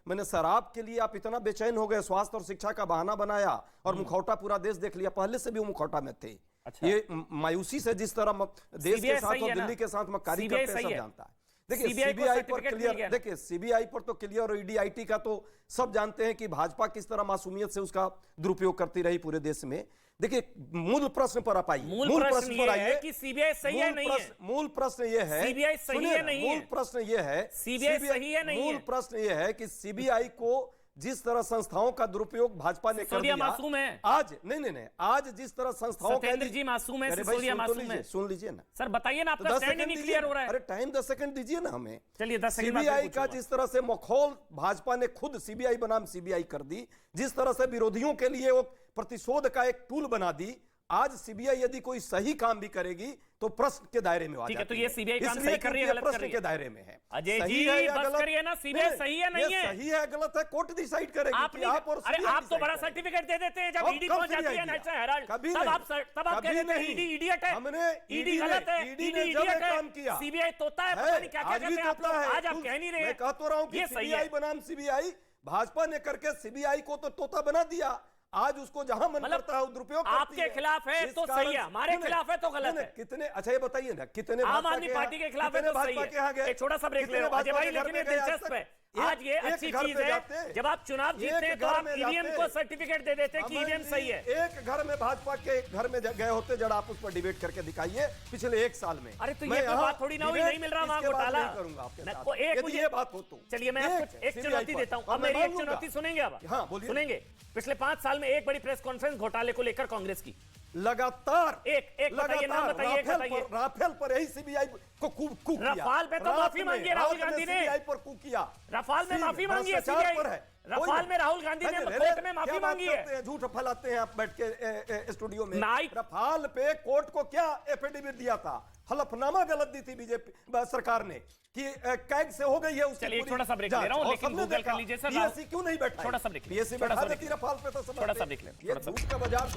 मैंने शराब के लिए आप इतना बेचैन हो गए, स्वास्थ्य और शिक्षा का बहाना बनाया, और मुखौटा पूरा देश देख लिया। पहले से भी वो मुखौटा में थे। ये मायूसी से जिस तरह देश के साथ और दिल्ली के साथ मक्कारी करते हैं, सब जानता है। देखिए सीबीआई पर क्लियर, देखिए सीबीआई पर तो क्लियर, और ईडी आईटी का तो सब जानते हैं कि भाजपा किस तरह मासूमियत से उसका दुरुपयोग करती रही पूरे देश में। देखिए मूल प्रश्न पर आप आइए, मूल प्रश्न पर आइए कि सीबीआई सही है नहीं है। मूल प्रश्न ये है, सीबीआई सही है नहीं है। मूल प्रश्न ये है, सीबीआई सही है नहीं है। मूल प्रश्न ये है कि सीबीआई को जिस तरह संस्थाओं का दुरुपयोग भाजपा ने कर दिया, मासूम है आज। नहीं, आज जिस तरह संस्थाओं का जी मासूम है, सिसोदिया मासूम है। सुन लीजिए ना सर, बताइए ना, आपका स्टैंड नहीं क्लियर हो रहा है। अरे टाइम 10 सेकंड दीजिए ना हमें। चलिए 10 सेकंड। सीबीआई का जिस तरह से मखौल भाजपा ने खुद सीबीआई बनाम सीबीआई कर दी, जिस तरह से विरोधियों के लिए वो प्रतिशोध का एक टूल बना दी, आज सीबीआई यदि कोई सही काम भी करेगी तो प्रश्न के दायरे में आ जाती है। तो ये सीबीआई काम सही कर रही है, गलत कर रही है? के दायरे में है। अजय जी बस करिए ना, सीबीआई सही है नहीं है? सही है गलत है कोर्ट डिसाइड करेगी। अरे आप तो बड़ा सर्टिफिकेट दे देते हैं, जब ईडी पहुंच जाती है नेशनल हेराल्ड, तब आप कहते हैं ईडी इडियट है, हमने ईडी गलत है, ईडी इडियट है, सीबीआई तोता है, पता नहीं क्या क्या कहते हैं आप लोग। आज आप कह नहीं रहे। मैं कहता रहा हूं कि सीबीआई बनाम सीबीआई भाजपा ने करके सीबीआई को तो तोता बना दिया। आज उसको जहां मन करता है दुरुपयोग आपके खिलाफ है तो सही है, हमारे खिलाफ है तो गलत है। कितने, अच्छा ये बताइए ना, कितने आम आदमी पार्टी के खिलाफ है तो सही है। एक छोटा सा ब्रेक ले रहा हूं अजय भाई, लेकिन ये दिलचस्प है। आज ये अच्छी चीज है, जब आप चुनाव जीतते हैं तो आप ईवीएम को सर्टिफिकेट दे देते हैं कि ईवीएम सही है। एक घर में भाजपा के घर में गए होते, जरा आप उस पर डिबेट करके दिखाइए पिछले 1 साल में। अरे तो ये बात थोड़ी ना हुई, नहीं मिल रहा वहां घोटाला करूंगा आपके साथ, यदि ये बात हो तो। चलिए मैं आपको एक चुनौती देता हूं, अब मेरी एक चुनौती सुनेंगे आप? हाँ बोलिए। सुनेंगे। पिछले 5 साल में एक बड़ी प्रेस कॉन्फ्रेंस घोटाले को लेकर कांग्रेस की लगातार एक बताइए, नाम बताइए, राफेल पर यही सीबीआई को कूक किया। रफाल पे तो माफी मांगी है राहुल गांधी ने, सीबीआई पर कूक किया। रफाल में माफी मांगी है सीबीआई पर, रफाल में राहुल गांधी ने कोर्ट में माफी मांगी है। झूठ फैलाते हैं आप बैठ के स्टूडियो में। रफाल पे कोर्ट को क्या एफिडेविट दिया था, हलफनामा गलत दी थी बीजेपी सरकार ने कि कैग से हो गई है उसकी। चलिए छोटा सा ब्रेक ले रहा हूं, लेकिन गूगल कर लीजिए सर। पीएससी क्यों नहीं बैठा? छोटा सा ब्रेक, पीएससी बैठा देती रफाल पे तो छोटा सा ब्रेक ले, ये झूठ का बाजार।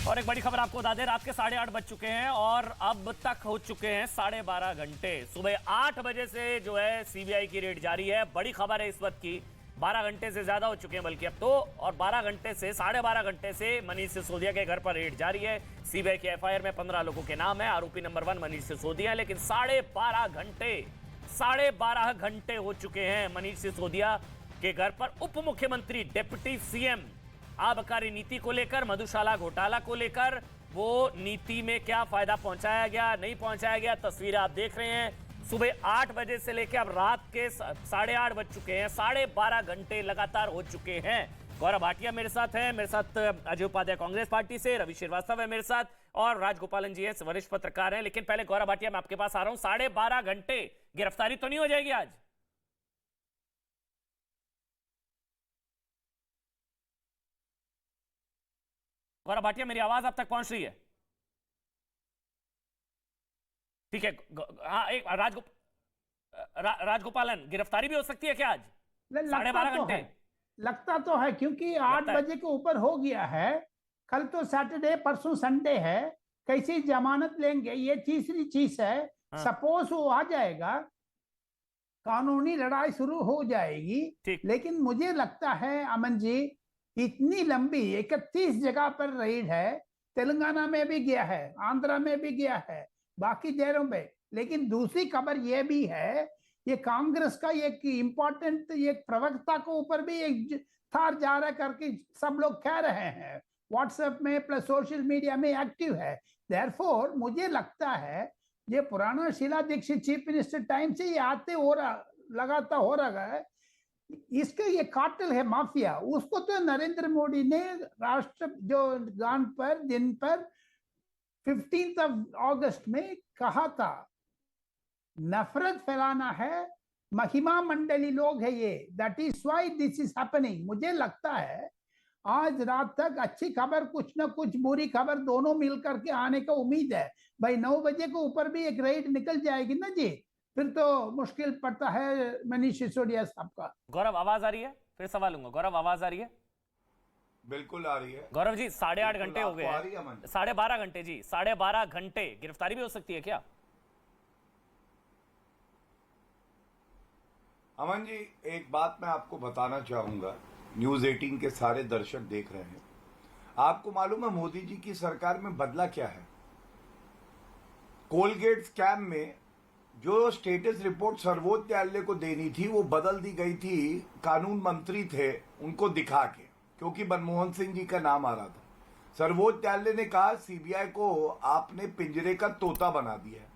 और एक बड़ी खबर आपको बता दें, रात के 8:30 बज चुके हैं और अब तक हो चुके हैं 12.5 घंटे। सुबह 8 बजे से जो है सीबीआई की रेड जारी है। बड़ी खबर है इस वक्त की, 12 घंटे से ज्यादा हो चुके हैं बल्कि अब तो, और 12 घंटे से 12.5 घंटे से मनीष सिसोदिया के घर पर रेड जारी है। सीबीआई के एफआईआर में 15 लोगों के नाम है, आरोपी नंबर 1 मनीष सिसोदिया है। लेकिन 12.5 घंटे हो चुके हैं मनीष सिसोदिया के घर पर उप मुख्यमंत्री डिप्टी सीएम आबकारी नीति को लेकर, मधुशाला घोटाला को लेकर, वो नीति में क्या फायदा पहुंचाया गया, नहीं पहुंचाया गया, तस्वीरें आप देख रहे हैं। सुबह 8 बजे से लेकर अब रात के 8:30 बज चुके हैं, 12.5 घंटे लगातार हो चुके हैं। गौरव भाटिया मेरे साथ हैं, मेरे साथ अजय उपाध्याय कांग्रेस पार्टी से, रवि श्रीवास्तव है मेरे साथ, और राजगोपालन जी है, वरिष्ठ पत्रकार हैं। लेकिन पहले गौरव भाटिया मैं आपके पास आ रहा हूं, 12.5 घंटे गिरफ्तारी तो नहीं हो जाएगी आज? गौरव भाटिया मेरी आवाज आप तक पहुंच रही है? ठीक है। हाँ, एक राजगोपालन, गिरफ्तारी भी हो सकती है क्या आज 12.5 घंटे? लगता तो है, क्योंकि 8 बजे के ऊपर हो गया है। कल तो सैटरडे, परसों संडे है, कैसी जमानत लेंगे? ये तीसरी चीज है। हाँ। सपोज वो आ जाएगा, कानूनी लड़ाई शुरू हो जाएगी। ठीक। लेकिन मुझे लगता है अमन जी, इतनी लंबी 31 जगह पर रेड है, तेलंगाना में भी गया है, आंध्रा में भी गया है, बाकी जगहों पे। लेकिन दूसरी खबर यह भी है, ये कांग्रेस का एक इम्पोर्टेंट एक प्रवक्ता को ऊपर भी एक थार जा रहा करके सब लोग कह रहे हैं, व्हाट्सएप में प्लस सोशल मीडिया में एक्टिव है। देयरफॉर मुझे लगता है ये पुराना Sheila Dikshit chief minister time से ये आते हो रहा, लगातार हो रहा है। इसका ये कार्टेल है, माफिया, उसको तो नरेंद्र मोदी ने राष्ट्र जो गान पर दिन पर 15 अगस्त में कहा था, नफरत फैलाना है, महिमा मंडली लोग है ये, that is why this is happening. मुझे लगता है आज रात तक अच्छी खबर, कुछ ना कुछ बुरी खबर दोनों मिलकर के आने का उम्मीद है। भाई 9 बजे को ऊपर भी एक रेड निकल जाएगी ना जी, फिर तो मुश्किल पड़ता है मनीष सिसोदिया साहब का। गौरव आवाज आ रही है? फिर सवाल लूंगा। गौरव आवाज आ रही है? बिल्कुल आ रही है गौरव जी 8.5 घंटे हो गए आपको आ रही है अमन? 12.5 घंटे जी, 12.5 घंटे। गिरफ्तारी भी हो सकती है क्या? अमन जी, एक बात मैं आपको बताना चाहूंगा, न्यूज 18 के सारे दर्शक देख रहे हैं। आपको मालूम है मोदी जी की सरकार में बदला क्या है? कोलगेट स्कैम में जो स्टेटस रिपोर्ट सर्वोच्च न्यायालय को देनी थी वो बदल दी गई थी, कानून मंत्री थे उनको दिखा के, क्योंकि मनमोहन सिंह जी का नाम आ रहा था। सर्वोच्च न्यायालय ने कहा सीबीआई को आपने पिंजरे का तोता बना दिया है।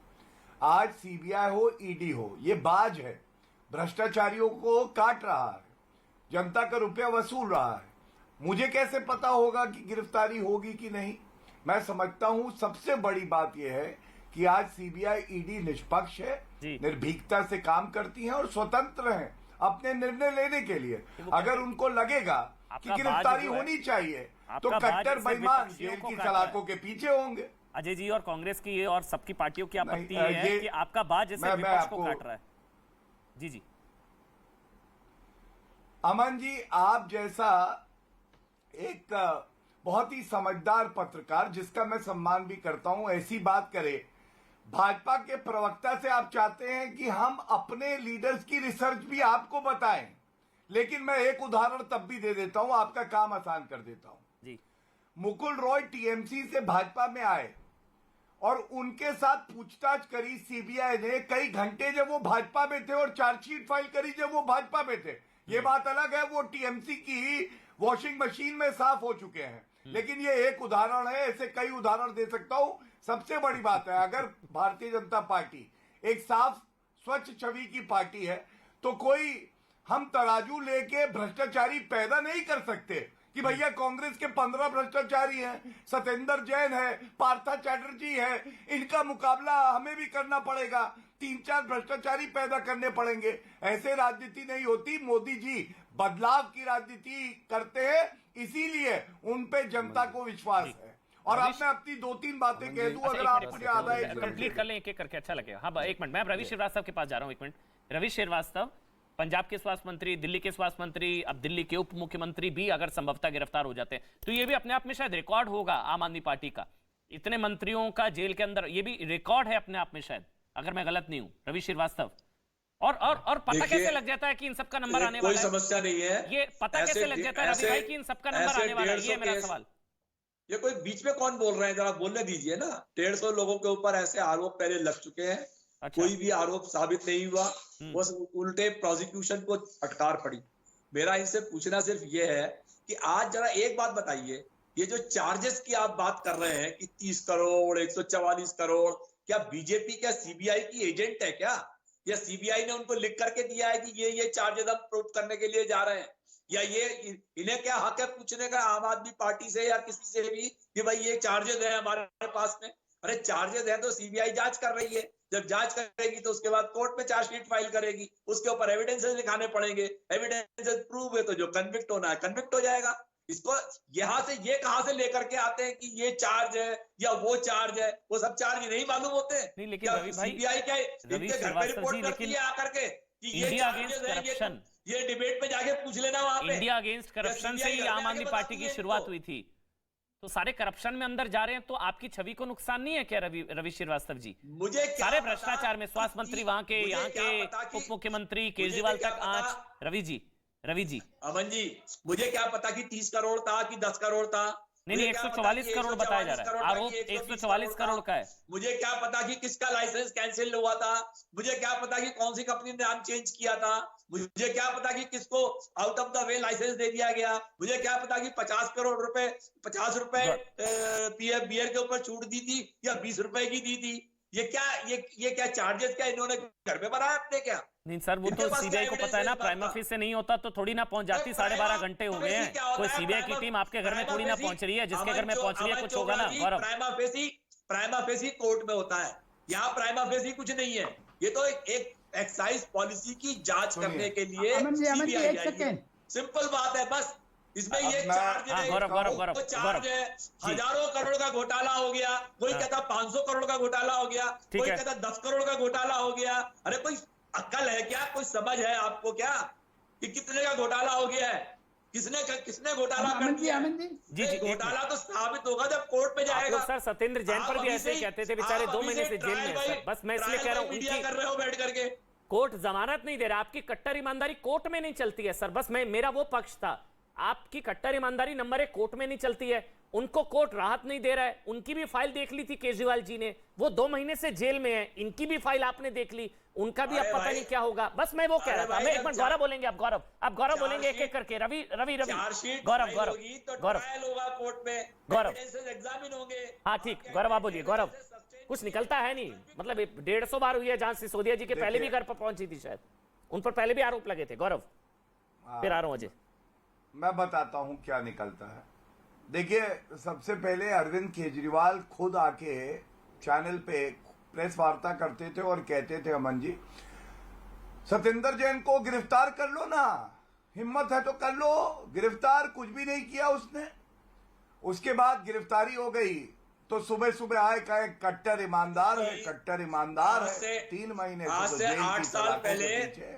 आज सीबीआई हो, ईडी हो, ये बाज है, भ्रष्टाचारियों को काट रहा है, जनता का रुपया वसूल रहा है। मुझे कैसे पता होगा कि गिरफ्तारी होगी कि नहीं? मैं समझता हूं सबसे बड़ी बात यह है कि आज सीबीआई, ईडी निष्पक्ष है, निर्भीकता से काम करती हैं और स्वतंत्र हैं अपने निर्णय लेने के लिए। अगर उनको लगेगा कि गिरफ्तारी होनी चाहिए तो कट्टर बेईमान जेल की सलाखों के पीछे होंगे। अजय जी और कांग्रेस की ये और सबकी पार्टियों की आपत्ति है कि आपका बाज जैसे विपक्ष को काट रहा है। जी जी अमन जी, आप जैसा एक बहुत ही समझदार पत्रकार, जिसका मैं सम्मान भी करता हूं, ऐसी बात करे। भाजपा के प्रवक्ता से आप चाहते हैं कि हम अपने लीडर्स की रिसर्च भी आपको बताएं, लेकिन मैं एक उदाहरण तब भी दे देता हूं, आपका काम आसान कर देता हूं जी। मुकुल रॉय टीएमसी से भाजपा में आए और उनके साथ पूछताछ करी सीबीआई ने कई घंटे, जब वो भाजपा में थे, और चार्जशीट फाइल करी जब वो भाजपा में थे। ये बात अलग है, वो टीएमसी की वॉशिंग मशीन में साफ हो चुके हैं, लेकिन ये एक उदाहरण है, ऐसे कई उदाहरण दे सकता हूं। सबसे बड़ी बात है, अगर भारतीय जनता पार्टी एक साफ स्वच्छ छवि की पार्टी है तो कोई हम तराजू लेके भ्रष्टाचारी पैदा नहीं कर सकते कि भैया कांग्रेस के 15 भ्रष्टाचारी हैं, सत्येंद्र जैन है, पार्था चैटर्जी है, इनका मुकाबला हमें भी करना पड़ेगा, 3-4 भ्रष्टाचारी पैदा करने पड़ेंगे। ऐसे राजनीति नहीं होती। मोदी जी बदलाव की राजनीति करते हैं, इसीलिए उन पे जनता को विश्वास है। और अब मैं अपनी 2-3 बातें कह दूं, अगर आप मुझे आधा एक कंप्लीट कर लें एक एक करके, अच्छा लगेगा। हाँ, एक मिनट, मैं रवि श्रीवास्तव के पास जा रहा हूँ। एक मिनट, रवि श्रीवास्तव, पंजाब के स्वास्थ्य मंत्री, दिल्ली के स्वास्थ्य मंत्री, अब दिल्ली के उप मुख्यमंत्री भी अगर संभवतः गिरफ्तार हो जाते हैं तो ये भी अपने आप में शायद रिकॉर्ड होगा आम आदमी पार्टी का। इतने मंत्रियों का जेल के अंदर, ये भी रिकॉर्ड है अपने आप में शायद, अगर मैं गलत नहीं हूं रवि श्रीवास्तव। और पता कैसे लग जाता है कि इन सबका नंबर आने वाला है? कोई समस्या नहीं है, ये पता कैसे लग जाता है रवि भाई कि इन सबका नंबर आने वाला है? ये मेरा सवाल। ये कोई बीच में कौन बोल रहे हैं, जरा बोलने दीजिए ना। 150 लोगों के ऊपर ऐसे आरोप पहले लग चुके हैं। अच्छा। कोई भी आरोप साबित नहीं हुआ, बस उल्टे प्रोसिक्यूशन को फटकार पड़ी। मेरा इनसे पूछना सिर्फ ये है कि आज जरा एक बात बताइए, ये जो चार्जेस की आप बात कर रहे हैं कि 30 करोड़ 144 करोड़, क्या बीजेपी क्या सीबीआई की एजेंट है क्या? या सीबीआई ने उनको लिख करके दिया है कि ये चार्जेस हम प्रूव करने के लिए जा रहे हैं? या ये इन्हें क्या हक है पूछने का आम आदमी पार्टी से या किसी से भी कि भाई ये चार्जेस है हमारे पास में? अरे चार्जेस है तो सीबीआई जांच कर रही है, जब जांच करेगी तो उसके बाद कोर्ट में चार्जशीट फाइल करेगी, उसके ऊपर एविडेंसेस दिखाने पड़ेंगे, एविडेंसेस प्रूव है तो जो कन्विक्ट होना है कन्विक्ट हो जाएगा। इसको यहाँ से ये कहां से लेकर के आते हैं कि ये चार्ज है या वो चार्ज है? वो सब चार्ज नहीं मालूम होते। नहीं, लेकिन सीबीआई क्या इनके घर पे रिपोर्ट करती है आकर के कि ये चार्जेस है, ये डिबेट में जाके पूछ लेना वहां पे। इंडिया अगेंस्ट करप्शन से ही आम आदमी पार्टी की शुरुआत हुई थी। तो सारे करप्शन में अंदर जा रहे हैं, तो आपकी छवि को नुकसान नहीं है क्या रवि श्रीवास्तव जी? मुझे क्या सारे पता भ्रष्टाचार में स्वास्थ्य मंत्री वहां के, मुझे यहाँ क्या पता के कि- उप मुख्यमंत्री मुझे केजरीवाल क्या तक पता- आंच। रवि जी अमन जी, मुझे क्या पता कि 30 करोड़ था कि 10 करोड़ था। नहीं, मुझे क्या पता 144 कि करोड़ बताया जा रहा है। 144 करोड़ आरोप था कि 144 करोड़ का है। मुझे क्या पता कि किसका लाइसेंस कैंसिल हुआ था। मुझे क्या पता कि कौन सी कंपनी ने नाम चेंज किया था। मुझे क्या पता कि किसको out of the way licence दे दिया गया। मुझे क्या पता कि 50 करोड़ रुपए 50 रुपए पीएफ बियर के ऊपर छूट दी थी या 20 रुपए की दी थी। ये क्या चार्जेस क्या इन्होंने घर पे बनाया अपने क्या? नहीं सर, वो इनके तो पास सीबीआई क्या को evidence पता है ना, है इस बात प्राइम का? ऑफिस से नहीं होता तो थोड़ी ना पहुंच जाती। 12.5 घंटे हो गए हैं, कोई सीबीआई की टीम आपके घर में थोड़ी ना पहुंच रही है, जिसके घर में पहुंच रही है कुछ होगा ना। गौरव, प्राइमा फेसी कोर्ट में होता है, यहाँ प्राइमा फेसी कुछ नहीं है। ये तो एक एक्साइज पॉलिसी की जांच करने के लिए अमन जी, CBI एक आई है। सेकेंड। सिंपल बात है बस। इसमें ये अब मैं- चार्ज हाँ, है, गौरव, वो चार्ज है। हजारों करोड़ का घोटाला हो गया, कोई कहता 500 करोड़ का घोटाला हो गया, ठीक कोई है। कहता 10 करोड़ का घोटाला हो गया। अरे कोई अक्ल है क्या? कोई समझ है आपको क्या कि कितने का घोटाला हो गया है? किसने घोटाला कर अमन जी, दिया है? अमन जी। जी, एक घोटाला तो साबित होगा जब कोर्ट में आप जाएगा। लोग सर सत्येंद्र जैन पर भी ऐसे ही कहते थे, बेचारे 2 महीने से जेल में है सर। बस मैं इसलिए कह रहा हूँ, मीडिया उनकी कर रहे हो बैठ करके। कोर्ट जमानत नहीं दे रहा। आपकी कट्टर ईमानदारी कोर्ट में नहीं चलती है सर। बस मेरा वो पक्ष था, आपकी कट्टर ईमानदारी नंबर 1 कोर्ट में नहीं चलती है। उनको कोर्ट राहत नहीं दे रहा है। उनकी भी फाइल देख ली थी केजरीवाल जी ने, वो 2 महीने से जेल में है। इनकी भी फाइल आपने देख ली, उनका भी अब अरे पता भाई, नहीं क्या होगा। बस मैं वो कह रहा था। भाई, मैं एक जब मिनट, गौरव बोलेंगे, आप गौरव बोलेंगे एक एक चार्जशीट- करके। रवि चार्जशीट गौरव फाइल होगी तो ट्रायल होगा कोर्ट में, गौरव। एविडेंसेस एग्जामिन होंगे। हाँ ठीक, गौरव आप बोलिए। गौरव, कुछ निकलता है नहीं, मतलब 150 बार हुई है जांच सिसोदिया जी के पहले भी घर पर पहुंची थी शायद, उन पर पहले भी आरोप लगे थे। गौरव, फिर आ रहा हूं अजय। मैं बताता हूं क्या निकलता है। देखिए, सबसे पहले अरविंद केजरीवाल खुद आके चैनल पे प्रेस वार्ता करते थे और कहते थे, अमन जी सत्येंद्र जैन को गिरफ्तार कर लो ना, हिम्मत है तो कर लो। गिरफ्तार कुछ भी नहीं किया उसने। उसके बाद गिरफ्तारी हो गई तो सुबह सुबह आए कहे कट्टर ईमानदार है, कट्टर ईमानदार है। 3 महीने आज तो से जेल 8 की साल सलाखों के पहले पीछे।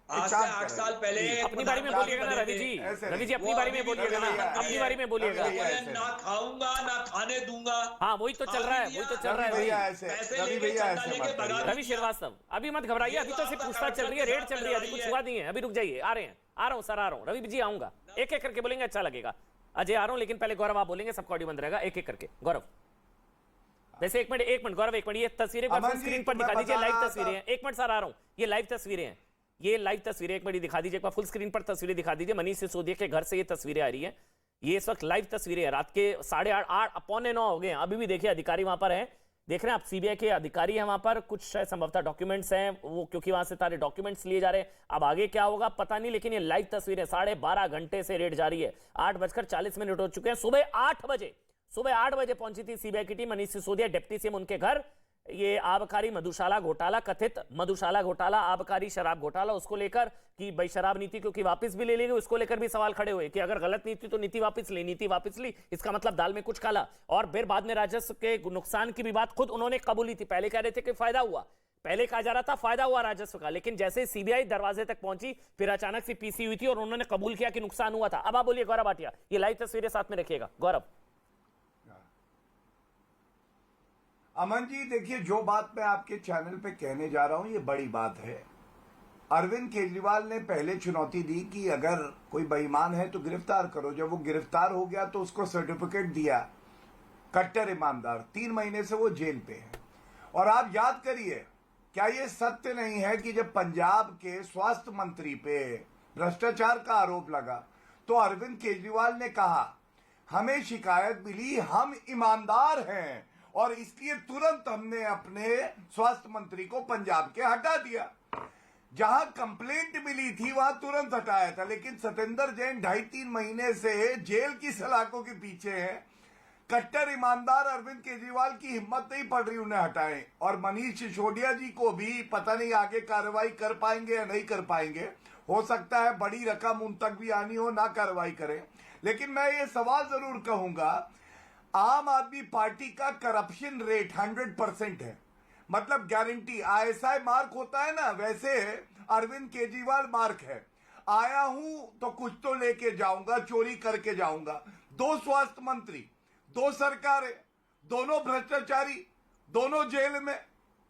आज से 8 साल पहले अपनी बारी में बोलिएगा ना रवि जी, ऐसे रवि जी नहीं। अपनी बारी में बोलिएगा ना, अपनी बारी में बोलिएगा। रवि भैया, ना खाऊंगा ना खाने दूंगा। हाँ वही तो चल रहा है, वही तो चल रहा है रवि भैया भाई। ऐसे, पैसे रवि लेके भैया चंदा ऐसे लेके मत भगा करिए। रवि श्रीवास्तव अभी मत घबराइए, अभी तो सिर्फ पूछताछ चल रही है, रेड चल रही है, अभी कुछ हुआ नहीं है, अभी रुक जाइए। आ रहे हैं, आ रहा हूँ सर, आ रहा हूँ। रवि जी आऊंगा, एक एक करके बोलेंगे, अच्छा लगेगा। अजय आ रहा हूँ, लेकिन पहले गौरव आप बोलेंगे, सबका ऑडियो बंद रहेगा। एक एक करके गौरव। वैसे एक मिनट गौरव, एक मिनट, ये तस्वीरें अमन जी, स्क्रीन पर तो दिखा मैं दीजिए, बता लाइव रहा तस्वीरें हैं। एक मिनट सर, आ रहा हूँ। ये लाइव तस्वीरें हैं, ये लाइव तस्वीरें एक मिनट दिखा दीजिए, एक बार फुल स्क्रीन पर तस्वीरें दिखा दीजिए। मनीष सिसोदिया के घर से ये तस्वीरें आ रही हैं। ये इस वक्त लाइव तस्वीरें हैं, रात के 8:30 पौने 9 हो गए हैं। अभी भी देखिए अधिकारी वहां पर हैं, देख रहे हैं आप, सीबीआई के अधिकारी हैं वहां पर। कुछ शायद संभवतः डॉक्यूमेंट्स हैं वो, क्योंकि वहां से सारे डॉक्यूमेंट्स लिए जा रहे हैं। अब आगे क्या होगा पता नहीं, लेकिन ये लाइव तस्वीरें 12.5 घंटे से रेड जारी है। 8:40 हो चुके हैं। सुबह 8 बजे पहुंची थी सीबीआई की team, Manish Sisodia deputy CM उनके घर। ये आबकारी मधुशाला घोटाला, कथित मधुशाला घोटाला, आबकारी शराब घोटाला, उसको लेकर कि भाई शराब नीति क्योंकि वापस भी ले ली गई, उसको लेकर भी सवाल खड़े हुए कि अगर गलत नीति तो नीति वापस ली, इसका मतलब दाल में कुछ काला। और फिर बाद में राजस्व के नुकसान की भी बात खुद उन्होंने कबूली थी। पहले कह रहे थे कि फायदा हुआ, पहले कहा जा रहा था फायदा हुआ राजस्व का, लेकिन जैसे सीबीआई दरवाजे तक पहुंची फिर अचानक से पीसी हुई थी और उन्होंने कबूल किया कि नुकसान हुआ था। अब आप बोलिए गौरव भाटिया, ये लाइव तस्वीरें साथ में रखिएगा। गौरव। अमन जी देखिए, जो बात मैं आपके चैनल पे कहने जा रहा हूं ये बड़ी बात है। अरविंद केजरीवाल ने पहले चुनौती दी कि अगर कोई बेईमान है तो गिरफ्तार करो। जब वो गिरफ्तार हो गया तो उसको सर्टिफिकेट दिया कट्टर ईमानदार। 3 महीने से वो जेल पे है। और आप याद करिए, क्या ये सत्य नहीं है कि जब पंजाब के स्वास्थ्य मंत्री पे भ्रष्टाचार का आरोप लगा तो अरविंद केजरीवाल ने कहा हमें शिकायत मिली, हम ईमानदार हैं और इसलिए तुरंत हमने अपने स्वास्थ्य मंत्री को पंजाब के हटा दिया। जहां कंप्लेंट मिली थी वहां तुरंत हटाया था। लेकिन सत्येंद्र जैन 2.5-3 महीने से जेल की सलाखों के पीछे हैं। कट्टर ईमानदार अरविंद केजरीवाल की हिम्मत नहीं पड़ रही उन्हें हटाएं। और मनीष सिसोदिया जी को भी पता नहीं आगे कार्रवाई कर पाएंगे या नहीं कर पाएंगे। हो सकता है बड़ी रकम उन तक भी आनी हो, ना कार्रवाई करें। लेकिन मैं ये सवाल जरूर कहूंगा, आम आदमी पार्टी का करप्शन रेट 100% है, मतलब गारंटी। ISI मार्क होता है ना, वैसे अरविंद केजरीवाल मार्क है। आया हूं तो कुछ तो लेके जाऊंगा, चोरी करके जाऊंगा। 2 स्वास्थ्य मंत्री, दो सरकारें, दोनों भ्रष्टाचारी, दोनों जेल में।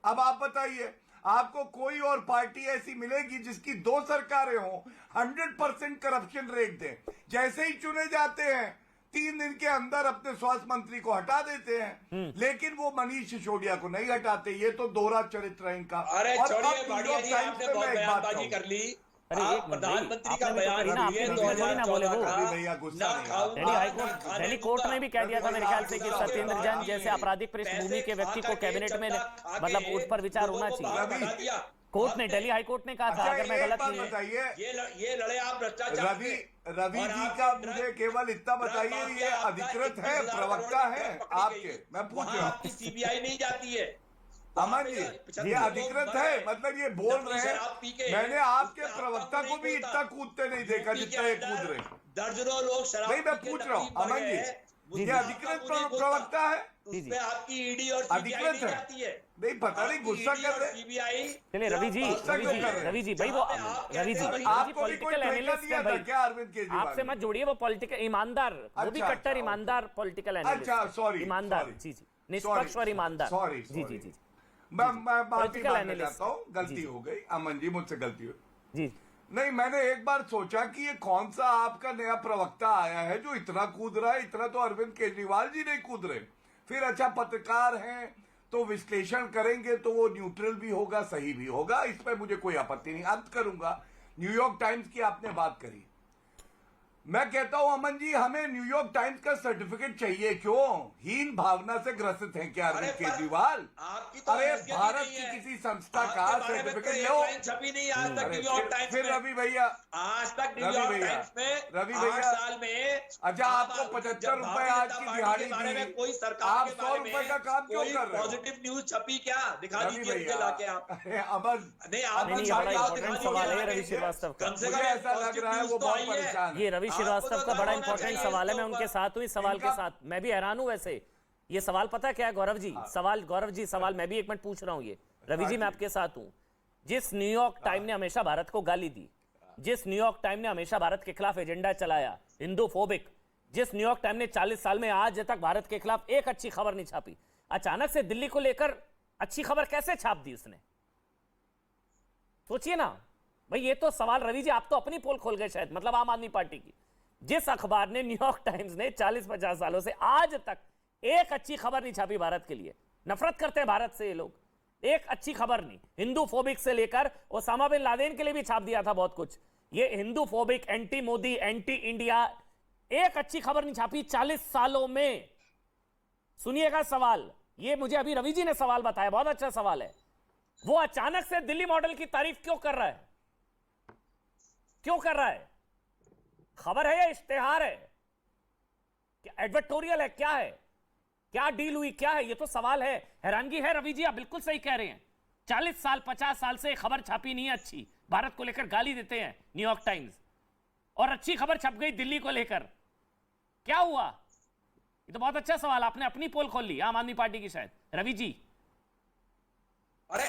अब आप बताइए, आपको कोई और पार्टी ऐसी मिलेगी जिसकी दो सरकारें हों, 100% करप्शन रेट दें? जैसे ही चुने जाते हैं 3 दिन के अंदर अपने स्वास्थ्य मंत्री को हटा देते हैं, लेकिन वो मनीष सिसोदिया को नहीं हटाते। ये तो दोहरा चरित्र है इनका। अरे और छोड़िए अब भाटिया जी, आपने बहुत बयानबाजी कर ली। आप प्रधानमंत्री का बयान लिए 2014 का दिल्ली कोर्ट ने भी कह दिया था मेरे ख्याल से कि सत्येंद्र जैन जैसे आपराधिक पृष्ठभूमि के व्यक्ति को कैबिनेट में मतलब उस पर विचार होना चाहिए। कोर्ट ने, दिल्ली हाई कोर्ट ने कहा था, अगर मैं गलत नहीं बताइए, ये लड़े आप भ्रष्टाचार रवि जी का मुझे केवल इतना बताइए, ये अधिकृत है, प्रवक्ता है आपके? मैं पूछ रहा हूँ। सीबीआई नहीं जाती है अमन जी, ये अधिकृत है, मतलब ये बोल रहे हैं। मैंने आपके प्रवक्ता को भी इतना कूदते नहीं देखा जितना ये कूद रहे। दर्जनों लोग शराब नहीं, मैं पूछ रहा हूँ अमन जी, ये अधिकृत प्रवक्ता है? उसमें आपकी ईडी और सीबीआई नहीं जाती है। नहीं, पता नहीं, गुस्सा कर रहे। सीबीआई चलिए रवि जी भाई, वो रवि जी आपको भी कोई ठेका दिया था क्या अरविंद केजरीवाल? आपसे मत जोड़िए, वो पॉलिटिकल ईमानदार, वो भी कट्टर ईमानदार पॉलिटिकल एनालिस्ट। अच्छा, सॉरी, ईमानदार, जी, निष्पक्ष और ईमानदार। सॉरी, जी। मैं माफी मांगना चाहता हूँ, गलती हो गई अमन जी, मुझसे गलती हुई जी। नहीं, मैंने एक बार सोचा कि ये कौन सा आपका नया प्रवक्ता आया है जो इतना कूद रहा है। इतना तो अरविंद केजरीवाल जी नहीं कूद रहे। फिर अच्छा, पत्रकार हैं तो विश्लेषण करेंगे तो वो न्यूट्रल भी होगा, सही भी होगा, इस पर मुझे कोई आपत्ति नहीं। अंत करूंगा, न्यूयॉर्क टाइम्स की आपने बात करी। मैं कहता हूं अमन जी, हमें न्यूयॉर्क टाइम्स का सर्टिफिकेट चाहिए। क्यों? हीन भावना से ग्रसित हैं क्या अरविंद केजरीवाल? अरे भारत की किसी संस्था का सर्टिफिकेट लो। छपी नहीं आज तक न्यूयॉर्क टाइम्स फिर रवि भैया, आज तक न्यूयॉर्क टाइम्स में रवि भैया, 8 साल में अच्छा आपको 75 रुपए आज की दिहाड़ी दी, कोई सरकार आप 100 रुपए का काम क्यों कर रहे हो? पॉजिटिव न्यूज छपी क्या? दिखा दीजिए मुझे लाके आप। अमन नहीं, आप सवाल है रवि श्रीवास्तव का। मुझे ऐसा लग रहा है वो बहुत परेशान है। ये रवि श्रीवास्तव का बड़ा इंपॉर्टेंट सवाल है। मैं उनके साथ हूँ इस सवाल के साथ। मैं भी हैरान हूँ वैसे। ये सवाल पता क्या है गौरव जी? सवाल मैं भी एक मिनट पूछ रहा हूँ। ये रवि जी, मैं आपके साथ हूँ। जिस न्यूयॉर्क टाइम ने हमेशा भारत को गाली दी, जिस न्यूयॉर्क टाइम ने हमेशा भारत के खिलाफ एजेंडा चलाया, हिंदूफोबिक, जिस न्यूयॉर्क टाइम ने 40 साल में आज तक भारत के खिलाफ एक अच्छी खबर नहीं छापी, अचानक से दिल्ली को लेकर अच्छी खबर कैसे छाप दी उसने? सोचिए ना भाई। ये तो सवाल रवि जी, आप तो अपनी पोल खोल गए शायद, मतलब आम आदमी पार्टी की। जिस अखबार ने, न्यूयॉर्क टाइम्स ने 40-50 सालों से आज तक एक अच्छी खबर नहीं छापी भारत के लिए। नफरत करते हैं भारत से ये लोग, एक अच्छी खबर नहीं। हिंदू फोबिक से लेकर ओसामा बिन लादेन के लिए भी छाप दिया था बहुत कुछ। ये Hindu phobic, anti Modi, anti India, एक अच्छी खबर नहीं छापी 40 सालों में। सुनिएगा सवाल, ये मुझे अभी रवि जी ने सवाल बताया, बहुत अच्छा सवाल है। वो अचानक से दिल्ली मॉडल की तारीफ क्यों कर रहा है? क्यों कर रहा है? खबर है या इश्तेहार है? क्या एडवर्टोरियल है? क्या है? क्या डील हुई? क्या है? ये तो सवाल है। हैरानगी है रवि जी, आप बिल्कुल सही कह रहे हैं। 40 साल 50 साल से खबर छापी नहीं है अच्छी, भारत को लेकर गाली देते हैं न्यूयॉर्क टाइम्स, और अच्छी खबर छप गई दिल्ली को लेकर। क्या हुआ? ये तो बहुत अच्छा सवाल, आपने अपनी पोल खोल ली आम आदमी पार्टी की शायद। रवि जी, अरे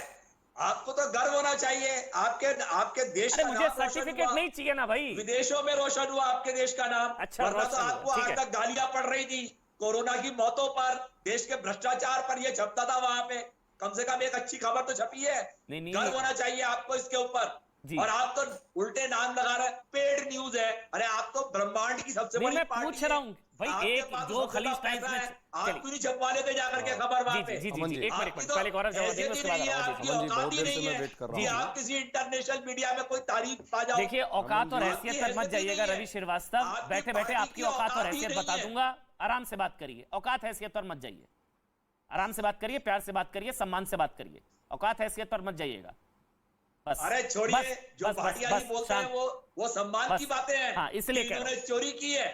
आपको तो गर्व होना चाहिए आपके देश का मुझे सर्टिफिकेट नहीं चाहिए ना भाई। विदेशों में रोशन हुआ आपके देश का नाम। अच्छा, वरना तो आपको आज तक गालियां पड़ रही थी कोरोना की मौतों पर, देश के भ्रष्टाचार पर ये छपता था वहां पे। कम से कम एक अच्छी खबर तो छपी है। गर्व होना चाहिए आपको इसके ऊपर। और आप तो उल्टे नाम लगा रहे, पेड न्यूज है। अरे आप तो ब्रह्मांड की सबसे बड़ी पार्टी पूछ रहा हूं भाई। एक जो खलीज टाइम्स में आप क्यों नहीं छपवा लेते जाकर के खबर वहां पे? जी, एक मिनट पहले गौरव जवाब देंगे, उसके बाद आप किसी इंटरनेशनल मीडिया में कोई तारीफ पा जाओ। देखिए, औकात और हैसियत तक मत जाइएगा रवि श्रीवास्तव। बैठे बैठे आपकी औकात और हैसियत बता दूंगा। आराम से बात करिए, औकात हैसियत पर मत जाइए। आराम से बात करिए, प्यार से बात करिए, सम्मान से बात करिए। औकात हैसियत पर मत जाइएगा। अरे छोड़िए, जो भाटिया जी बोलते हैं वो सम्मान की बातें हैं। हाँ, इसलिए इन्होंने चोरी की है,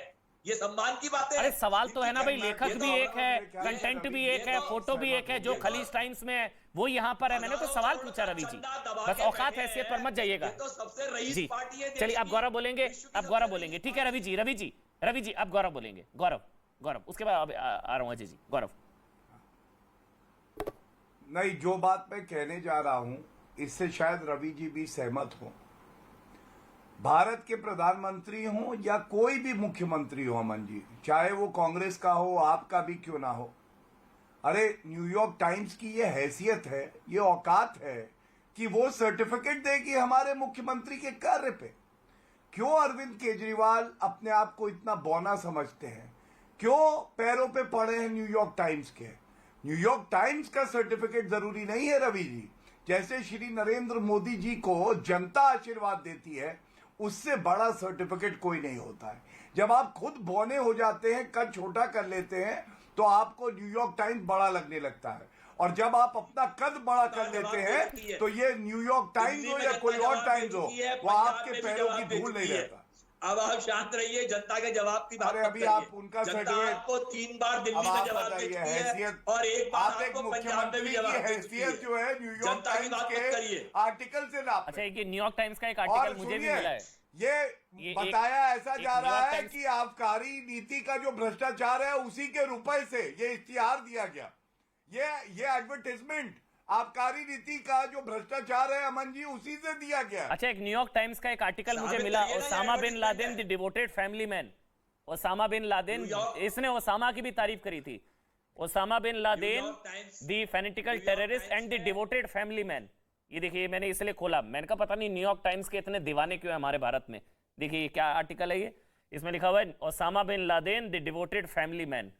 ये सम्मान की बातें। अरे सवाल तो है ना भाई, लेखक भी एक है, कंटेंट भी एक है, फोटो भी एक है। जो खलीज टाइम्स में है वो यहाँ पर है। मैंने तो सवाल पूछा रवि जी, बस औकात हैसियत पर मत जाइएगा। तो सबसे रईस पार्टी है। चलिए, अब गौरव बोलेंगे, अब गौरव बोलेंगे। ठीक है रवि जी, अब गौरव बोलेंगे। गौरव उसके बाद आ रहा हूँ अजय जी। गौरव, नहीं, जो बात मैं कहने जा रहा हूं इससे शायद रवि जी भी सहमत हो। भारत के प्रधानमंत्री हों या कोई भी मुख्यमंत्री हो अमन जी, चाहे वो कांग्रेस का हो, आपका भी क्यों ना हो, अरे न्यूयॉर्क टाइम्स की ये हैसियत है, ये औकात है कि वो सर्टिफिकेट देगी हमारे मुख्यमंत्री के कार्य पे। क्यों अरविंद केजरीवाल अपने आप को इतना बौना समझते हैं? क्यों पैरों पे पड़े हैं न्यूयॉर्क टाइम्स के? न्यूयॉर्क टाइम्स का सर्टिफिकेट जरूरी नहीं है रवि जी। जैसे श्री नरेंद्र मोदी जी को जनता आशीर्वाद देती है, उससे बड़ा सर्टिफिकेट कोई नहीं होता है। जब आप खुद बौने हो जाते हैं, कद छोटा कर लेते हैं, तो आपको न्यूयॉर्क टाइम्स बड़ा लगने लगता है। और जब आप अपना कद बड़ा कर लेते हैं, तो ये न्यूयॉर्क टाइम्स हो या कोई और टाइम्स हो, वो आपके पैरों की धूल नहीं रहता। अब आप शांत रहिए, जनता के जवाब की बात अभी आप उनका सर्टिफिकेट आपको 3 बार दिल्ली में जवाब दे चुकी है और एक बार आप एक आपको पंजाब में भी मुख्यमंत्री जवाब की दे चुकी है। हैसियत जो है न्यूयॉर्क जनता की टाइम्स बात मत करिए। के आर्टिकल से नाप अच्छा, एक न्यूयॉर्क टाइम्स का एक और आर्टिकल मुझे भी मिला है। ये एक- बताया ऐसा एक जा रहा न्यूयॉर्क है टाइम्स- कि आबकारी नीति का जो भ्रष्टाचार है, उसी के रुपए से ये इश्तिहार दिया गया। ये एडवर्टाइजमेंट आबकारी नीति का जो भ्रष्टाचार है अमन जी, उसी से दिया गया। अच्छा, एक न्यूयॉर्क टाइम्स का एक आर्टिकल मुझे साबित मिला, करिए ना, ओसामा बिन एडवर्टाइजमेंट लादेन है। The devoted family man. Osama bin Laden, New York- इसने ओसामा की भी तारीफ करी थी। Osama bin Laden New York Times- the fanatical New York terrorist Times and the में- डिवोटेड फैमिली मैन। ये देखिए, मैंने इसलिए खोला, मैंने कहा पता नहीं न्यूयॉर्क टाइम्स के इतने दीवाने क्यों है हमारे भारत में। देखिए क्या आर्टिकल है ये, इसमें लिखा हुआ है Osama bin Laden the devoted family man,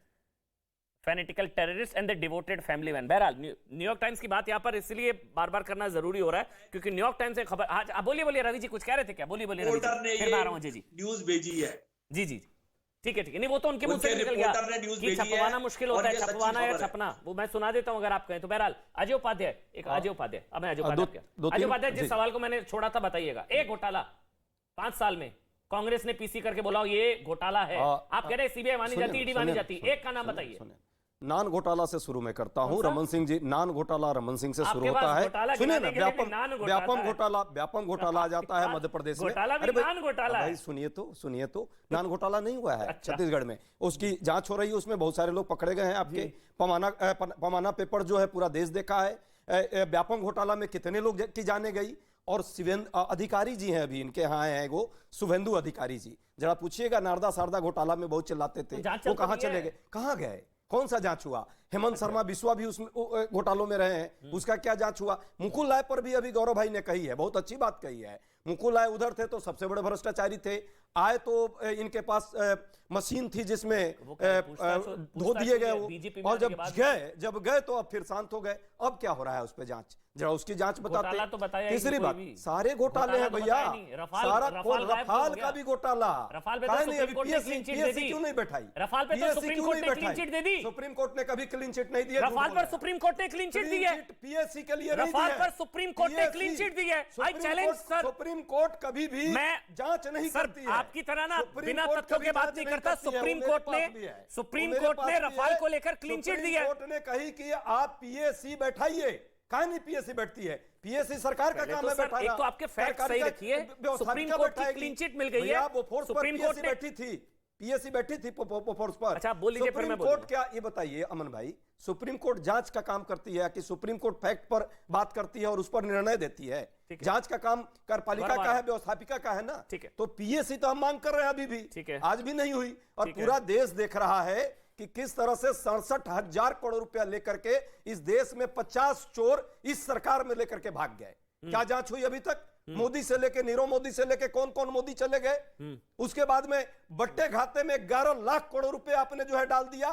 fanatical terrorist and the devoted family man. बहरहाल न्यूयॉर्क टाइम्स की बात यहाँ पर इसलिए बार बार करना जरूरी हो रहा है क्योंकि न्यूयॉर्क टाइम्स से खबर। आज बोलिए बोलिए रवि जी, कुछ कह रहे थे क्या? बोलिए बोलिए रवि रिपोर्टर ने जी, फिर मैं आ रहा हूँ। जी जी न्यूज भेजी है। जी जी ठीक है, नहीं वो तो उनके मुंह से उनके निकल गया रिपोर्टर ने न्यूज़ कि भेजी है छपवाना मुश्किल और होता है, ये सच्ची छपवाना या खबर है। छपना, वो मैं सुना देता हूं अगर आप कहें तो। बहरहाल अजय उपाध्याय, एक अजय उपाध्याय, अब मैं अजय उपाध्याय अजय उपाध्याय जिस सवाल को मैंने छोड़ा था बताइएगा। एक घोटाला 5 साल में कांग्रेस ने पीसी करके बोला ये घोटाला है, आप कह रहे सीबीआई मानी जाती, ईडी मानी जाती, एक का नाम बताइए। नान घोटाला से शुरू में करता हूं। रमन सिंह जी, नान घोटाला रमन सिंह से शुरू आपके पास होता घोटाला है। सुनिए ना, गिनाने के लिए भी नान घोटाला व्यापम घोटाला आ जाता है मध्य प्रदेश में। घोटाला भी अरे भाई, नान घोटाला है। भाई सुनिए तो नान घोटाला नहीं हुआ है छत्तीसगढ़ में, उसकी जांच हो रही है, उसमें बहुत सारे लोग पकड़े गए हैं। आपके पमाना पेपर जो है पूरा देश देखा है। व्यापम घोटाला में कितने लोग की जाने गई। और अधिकारी जी हैं अभी इनके यहाँ आए हैं, वो शुभेंदु अधिकारी जी, जरा पूछिएगा, नारदा शारदा घोटाला में बहुत चिल्लाते थे, वो कहाँ चले गए, कहाँ गए, कौन सा जांच हुआ? हेमंत शर्मा बिस्वा भी उसमें घोटालों में रहे हैं, उसका क्या जांच हुआ? मुकुल राय पर भी अभी गौरव भाई ने कही है, बहुत अच्छी बात कही है। मुकुल राय उधर थे तो सबसे बड़े भ्रष्टाचारी थे, आए तो इनके पास मशीन थी जिसमें धो दिए गए वो, और जब गए तो अब फिर शांत हो गए। अब क्या हो रहा है उस पर जांच, जरा उसकी जांच बताते। तो बताया तीसरी बात, सारे घोटाले हैं भैया, सारा रफाल का भी घोटाला, रफाल पे तो सुप्रीम कोर्ट ने क्लीन चिट दे दी। क्यों नहीं बैठाई? रफाल पे तो सुप्रीम कोर्ट ने क्लीन चिट दे दी। सुप्रीम कोर्ट ने कभी क्लीन चिट नहीं दी है। रफाल पर सुप्रीम कोर्ट ने क्लीन चिट दी है। पीएससी के लिए रफाल पर सुप्रीम कोर्ट ने क्लीन चिट दी है। I challenge sir, supreme court कभी भी मैं जांच नहीं करती है। आपकी तरह ना बिना तथ्यों के बात नहीं करता। सुप्रीम कोर्ट ने रफाल को लेकर क्लीन चिट दी है। कोर्ट ने कही कि आप पीएससी बैठाइए, काहे नहीं पीएससी बैठती है? पीएससी सरकार का काम है बैठाना। एक तो आपके फैक्ट सही रखिए, सुप्रीम कोर्ट की क्लीन चिट मिल गई है। सुप्रीम कोर्ट बैठी थी, पीएससी बैठी थी फोर्स पर। अच्छा, बोल लीजिए, फिर मैं बोलूंगा। कोर्ट क्या, ये बताइए अमन भाई, सुप्रीम कोर्ट जांच का काम करती है कि सुप्रीम कोर्ट फैक्ट पर बात करती है और उस पर निर्णय देती है? जांच का काम कार्यपालिका का है, व्यवस्थापिका का है ना। तो पीएससी तो हम मांग कर रहे हैं अभी भी, आज भी नहीं हुई। और पूरा देश देख रहा है कि किस तरह से 67,000 करोड़ रुपया लेकर के इस देश में 50 चोर इस सरकार में लेकर के भाग गए। क्या जांच हुई अभी तक? मोदी से लेके, नीरव मोदी से लेके कौन कौन मोदी चले गए। उसके बाद में बट्टे घाते में 11 लाख करोड़ रुपए आपने जो है डाल दिया,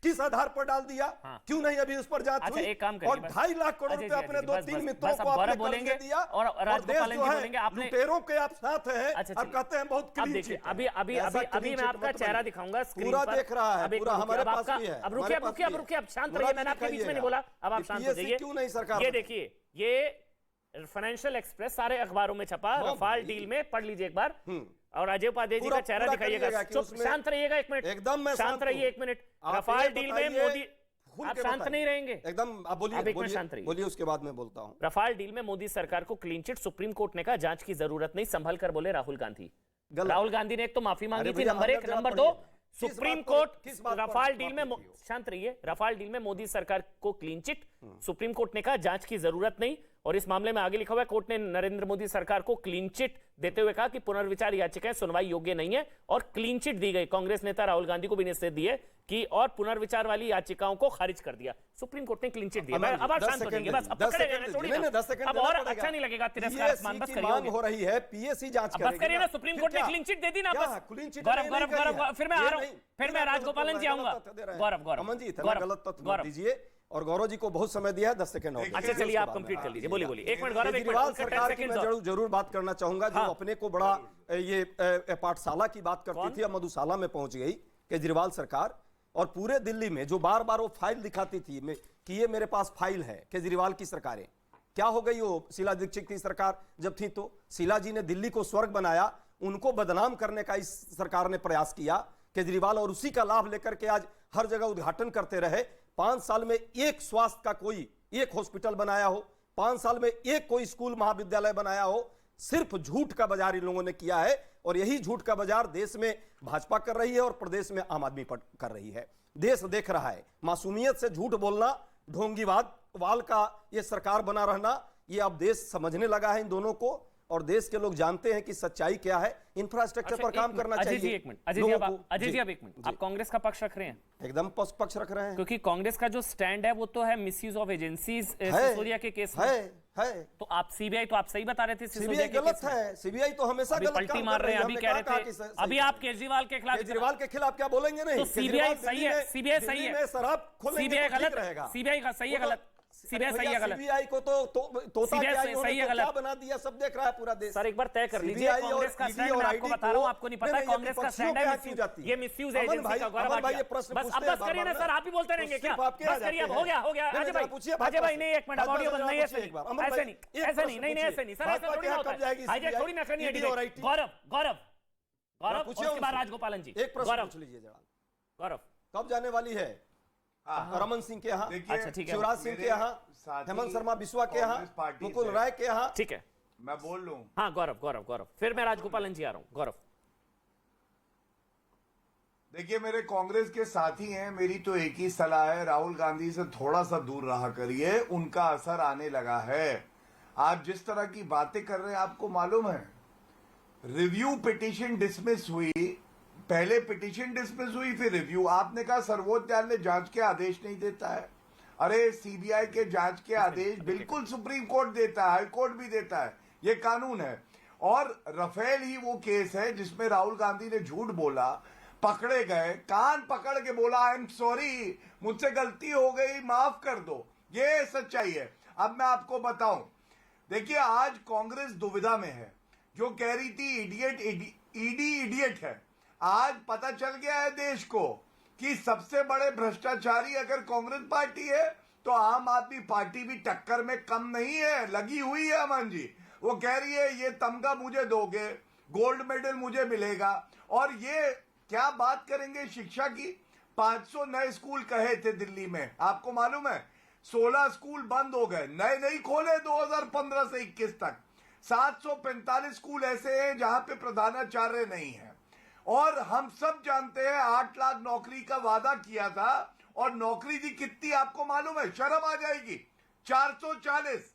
किस आधार पर डाल दिया? क्यों नहीं अभी उस पर जांच हुई? एक काम और 2.5 लाख करोड़ रुपए अपने 2-3 मित्रों को आपने बोलेंगे दिया और राजगोपाल जी बोलेंगे। आपने लुटेरों के आप साथ हैं और कहते हैं बहुत अब देखिए, अभी मैं आपका चेहरा दिखाऊंगा स्क्रीन पर, पूरा देख रहा है, पूरा हमारे पास भी है। अब रुकिए, अब शांत रहिए, मैंने आपके बीच में नहीं बोला, अब आप शांत हो जाइए। क्यों नहीं सरकार? ये देखिए, ये फाइनेंशियल एक्सप्रेस सारे अखबारों में छपा, रफाल डील में, पढ़ लीजिए एक बार। और अजय उपाध्याय जी का चेहरा दिखाइएगा। शांत रहिएगा एक मिनट, एकदम शांत रहिए एक मिनट। रफाल डील में मोदी, आप शांत नहीं रहेंगे एकदम? आप बोलिए, उसके बाद मैं बोलता हूं। रफाल डील में मोदी सरकार को क्लीन चिट, सुप्रीम कोर्ट ने कहा जांच की जरूरत नहीं, संभल कर बोले राहुल गांधी। राहुल गांधी ने एक तो माफी मांगी थी, number 1, number 2 supreme court Rafale deal में, शांत रहिए, रफाल डील में मोदी सरकार को क्लीन चिट, सुप्रीम कोर्ट ने कहा जांच की जरूरत नहीं, और इस मामले में आगे लिखा हुआ है, कोर्ट ने नरेंद्र मोदी सरकार को क्लीन चिट देते हुए कहा कि पुनर्विचार याचिकाएं सुनवाई योग्य नहीं है और क्लीन चिट दी गई। कांग्रेस नेता राहुल गांधी को भी निर्देश दिए कि और पुनर्विचार वाली याचिकाओं को खारिज कर दिया। सुप्रीम कोर्ट ने क्लीन चिट दिया। अब आप शांत हो जाएंगे, बस अब पकड़े गए, छोड़िए ना। अब और अच्छा नहीं लगेगा तिरस्कार अपमान, बस करिए, मांग हो रही है, पीएससी जांच करेगी। बस करिए ना, सुप्रीम कोर्ट ने क्लीन चिट दे दी ना, बस। गौरव, फिर मैं आ रहा हूं, फिर मैं राजगोपालन जी आऊंगा। गौरव, अमन जी इतना गलत तथ्य मत दीजिए, और गौरव जी को बहुत समय दिया है, 10 सेकंड हो गए। अच्छा चलिए आप कंप्लीट कर लीजिए, बोलिए। एक मिनट गौरव, केजरीवाल सरकार की मैं जरूर बात करना चाहूंगा, जो अपने को बड़ा ये पाठशाला की बात करती थी, अब मधुशाला में पहुंच गई केजरीवाल सरकार। और पूरे दिल्ली में जो बार बार वो फाइल दिखाती थी कि ये मेरे पास फाइल है, केजरीवाल की सरकारें क्या हो गई। वो शीला दीक्षित की सरकार जब थी तो शीला जी ने दिल्ली को स्वर्ग बनाया, उनको बदनाम करने का इस सरकार ने प्रयास किया केजरीवाल, और उसी का लाभ लेकर के आज हर जगह उद्घाटन करते रहे। 5 साल में एक स्वास्थ्य का कोई एक हॉस्पिटल बनाया हो, 5 साल में एक कोई स्कूल महाविद्यालय बनाया हो, सिर्फ झूठ का बाजार इन लोगों ने किया है। और यही झूठ का बाजार देश में भाजपा कर रही है और प्रदेश में आम आदमी कर रही है। देश देख रहा है, मासूमियत से झूठ बोलना, ढोंगीवाद वाल का ये सरकार बना रहना, ये अब देश समझने लगा है इन दोनों को, और देश के लोग जानते हैं कि सच्चाई क्या है। इंफ्रास्ट्रक्चर पर काम करना चाहिए। अजय जी एक मिनट, अजय जी आप एक मिनट, आप कांग्रेस का पक्ष रख रहे हैं? एकदम पक्ष रख रहे हैं, क्योंकि कांग्रेस का जो स्टैंड है वो तो है मिसयूज ऑफ एजेंसीज सिसोदिया के केस में है। तो आप सीबीआई, तो आप सही बता रहे थे, सीबीआई गलत है, सीबीआई तो हमेशा गलत पलटी मार रहे हैं। अभी कह रहे थे, अभी आप केजरीवाल के खिलाफ क्या बोलेंगे? नहीं, तो सीबीआई सही है, सीबीआई सही है, शराब खोलेंगे, सीबीआई गलत रहेगा, सीबीआई का सही है गलत, सीबीआई सही है गलत, सीबीआई को तो सही है गलत, क्या बना दिया सब देख रहा है पूरा देश। सर एक बार तय कर लीजिए कांग्रेस का स्टैंड, मैं आपको बता रहा हूं, आपको नहीं पता कांग्रेस का स्टैंड है, ये मिसयूज एजेंसी का। गौरव भाई बस अब बस करिए ना सर, आप ही बोलते रहेंगे क्या? बस करिए, हो गया अजय भाई नहीं, एक मिनट ऑडियो बंद नहीं, ऐसे नहीं सर, ऐसा थोड़ी होता है, हाईजैक थोड़ी ना करनी है। गौरव उसके बाद राजगोपालन जी, एक प्रश्न पूछ लीजिए जरा, गौरव कब जाने वाली है रमन सिंह के यहाँ, अच्छा ठीक है, शिवराज सिंह के यहाँ, हेमंत शर्मा बिस्वा के यहाँ, मुकुल राय के यहाँ, ठीक है, मैं बोल लूं? हाँ गौरव, फिर मैं राजगोपालन जी आ रहा हूं। गौरव देखिए, मेरे कांग्रेस के साथी हैं, मेरी तो एक ही सलाह है, राहुल गांधी से थोड़ा सा दूर रहा करिए, उनका असर आने लगा है। आप जिस तरह की बातें कर रहे हैं, आपको मालूम है रिव्यू पिटीशन डिसमिस हुई, पहले पिटीशन डिसमिस हुई, फिर रिव्यू। आपने कहा सर्वोच्च न्यायालय जांच के आदेश नहीं देता है। अरे सीबीआई के जांच के आदेश बिल्कुल सुप्रीम कोर्ट देता है, हाई कोर्ट भी देता है, ये कानून है। और राफेल ही वो केस है जिसमें राहुल गांधी ने झूठ बोला, पकड़े गए, कान पकड़ के बोला आई एम सॉरी, मुझसे गलती हो गई, माफ कर दो, ये सच्चाई है। अब मैं आपको बताऊं, देखिए आज कांग्रेस दुविधा में है, जो कह रही थी ईडी इडियट है, आज पता चल गया है देश को कि सबसे बड़े भ्रष्टाचारी अगर कांग्रेस पार्टी है तो आम आदमी पार्टी भी टक्कर में कम नहीं है, लगी हुई है। अमन जी वो कह रही है ये तमगा मुझे दोगे, गोल्ड मेडल मुझे मिलेगा, और ये क्या बात करेंगे शिक्षा की। 500 नए स्कूल कहे थे दिल्ली में, आपको मालूम है 16 स्कूल बंद हो गए, नए नहीं खोले 2015 से 21 तक। 745 स्कूल ऐसे हैं जहां पे प्रधानाचार्य नहीं है। और हम सब जानते हैं 8 लाख नौकरी का वादा किया था, और नौकरी दी कितनी आपको मालूम है? शर्म आ जाएगी, 440।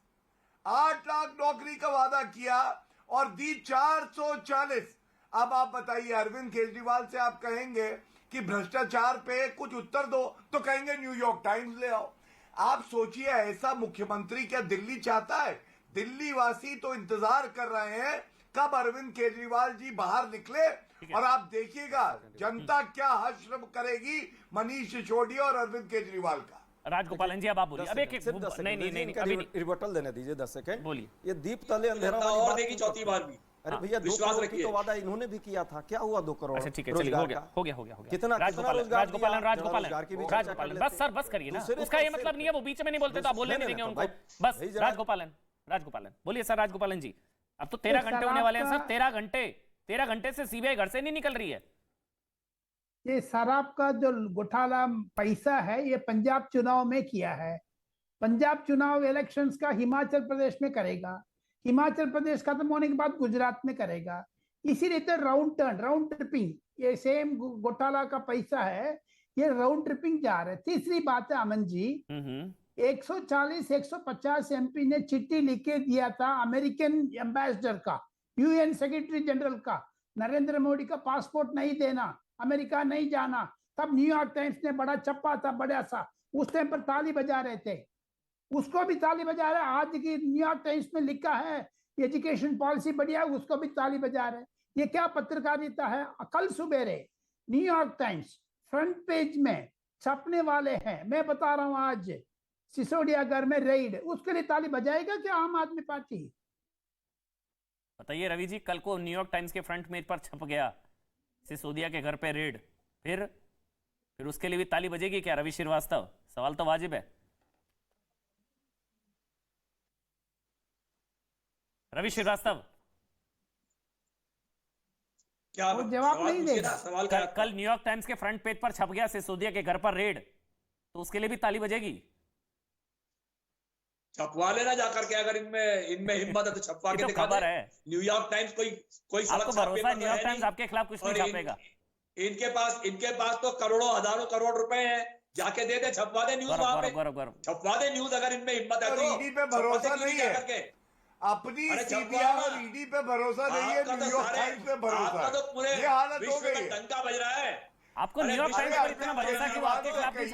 8 लाख नौकरी का वादा किया और दी 440। अब आप बताइए, अरविंद केजरीवाल से आप कहेंगे कि भ्रष्टाचार पे कुछ उत्तर दो, तो कहेंगे न्यूयॉर्क टाइम्स ले आओ। आप सोचिए, ऐसा मुख्यमंत्री क्या दिल्ली चाहता है? दिल्ली वासी तो इंतजार कर रहे हैं कब अरविंद केजरीवाल जी बाहर निकले, और आप देखिएगा जनता क्या हश्र करेगी मनीष सिसोदिया और अरविंद केजरीवाल का। राजगोपालन जी अब आप बोलिए। अब एक नहीं अभी रिबटल देने दीजिए 10 सेकंड। बोलिए। ये दीप तले अंधेरा और देगी चौथी बार भी। अरे भैया 2 करोड़ की तो वादा इन्होंने भी किया था, क्या हुआ 2 करोड़? अच्छा ठीक है, चलिए हो गया। कितना राजगोपालन बस सर बस करिए ना, उसका ये मतलब नहीं है वो बीच में नहीं बोलते तो आप बोलने नहीं देंगे उनको। बस राजगोपालन बोलिए सर। राजगोपालन जी अब तो 13 घंटे होने वाले हैं सर, 13 घंटे से सीबीआई घर से नहीं निकल रही है। ये शराब का जो घोटाला पैसा है ये पंजाब चुनाव में किया है। पंजाब चुनाव इलेक्शंस का हिमाचल प्रदेश में करेगा, हिमाचल प्रदेश खत्म होने के बाद गुजरात में करेगा। इसीलिए तो राउंड ट्रिपिंग, ये सेम घोटाला का पैसा है, ये राउंड ट्रिपिंग जा रहा है। तीसरी बात है अमन जी, 140 150 एमपी ने चिट्ठी लिख के दिया था अमेरिकन एम्बेसडर का, यूएन सेक्रेटरी जनरल का, नरेंद्र मोदी का पासपोर्ट नहीं देना, अमेरिका नहीं जाना। तब न्यूयॉर्क टाइम्स ने बड़ा छप्पा था, बड़ा सा, उस टाइम पर ताली बजा रहे थे, उसको भी ताली बजा रहे। आज की न्यूयॉर्क टाइम्स में लिखा है एजुकेशन पॉलिसी बढ़िया, उसको भी ताली बजा रहे। ये क्या पत्रकारिता है? कल सुबेरे न्यूयॉर्क टाइम्स फ्रंट पेज में छपने वाले हैं। मैं बता रहा हूं, आज सिसोदिया घर में रेड, उसके लिए ताली बजाएगा क्या आम आदमी पार्टी? बताइए रवि जी, कल को न्यूयॉर्क टाइम्स के फ्रंट पेज पर छप गया सिसोदिया के घर पे रेड, फिर उसके लिए भी ताली बजेगी क्या रवि श्रीवास्तव? सवाल तो वाजिब है। रवि श्रीवास्तव, क्या वो जवाब सवाल नहीं पूछिए देगा। ना, सवाल क्या कल न्यूयॉर्क टाइम्स के फ्रंट पेज पर छप गया सिसोदिया के घर पर रेड, तो उसके लिए भी ताली बजेगी? छपवा लेना जाकर के, अगर इनमें हिम्मत है तो छपवा ये के तो दिखा खबर दे। है। न्यूयॉर्क टाइम्स कोई सड़क आपको छापे भरोसा है तो न्यूयॉर्क है टाइम्स नहीं। आपके खिलाफ कुछ नहीं और छापेगा? इनके पास तो करोड़ों हजारों करोड़ रुपए हैं, जाके दे दे, छपवा दे न्यूज वहां पे, छपवा दे न्यूज अगर इनमें हिम्मत है तो। ईडी पे भरोसा नहीं है, अपनी अरे सीबीआई और ईडी पे भरोसा नहीं है, आपका तो न्यूयॉर्क सारे- टाइम्स पे भरोसा आपका तो है। पूरे ये हालत हो विश्व गई में है। डंका बज रहा है। आपको अरे न्यूयॉर्क टाइम्स विश्व पर में इतना डंका भरोसा बज क्यों? रहा है। आपके खिलाफ नहीं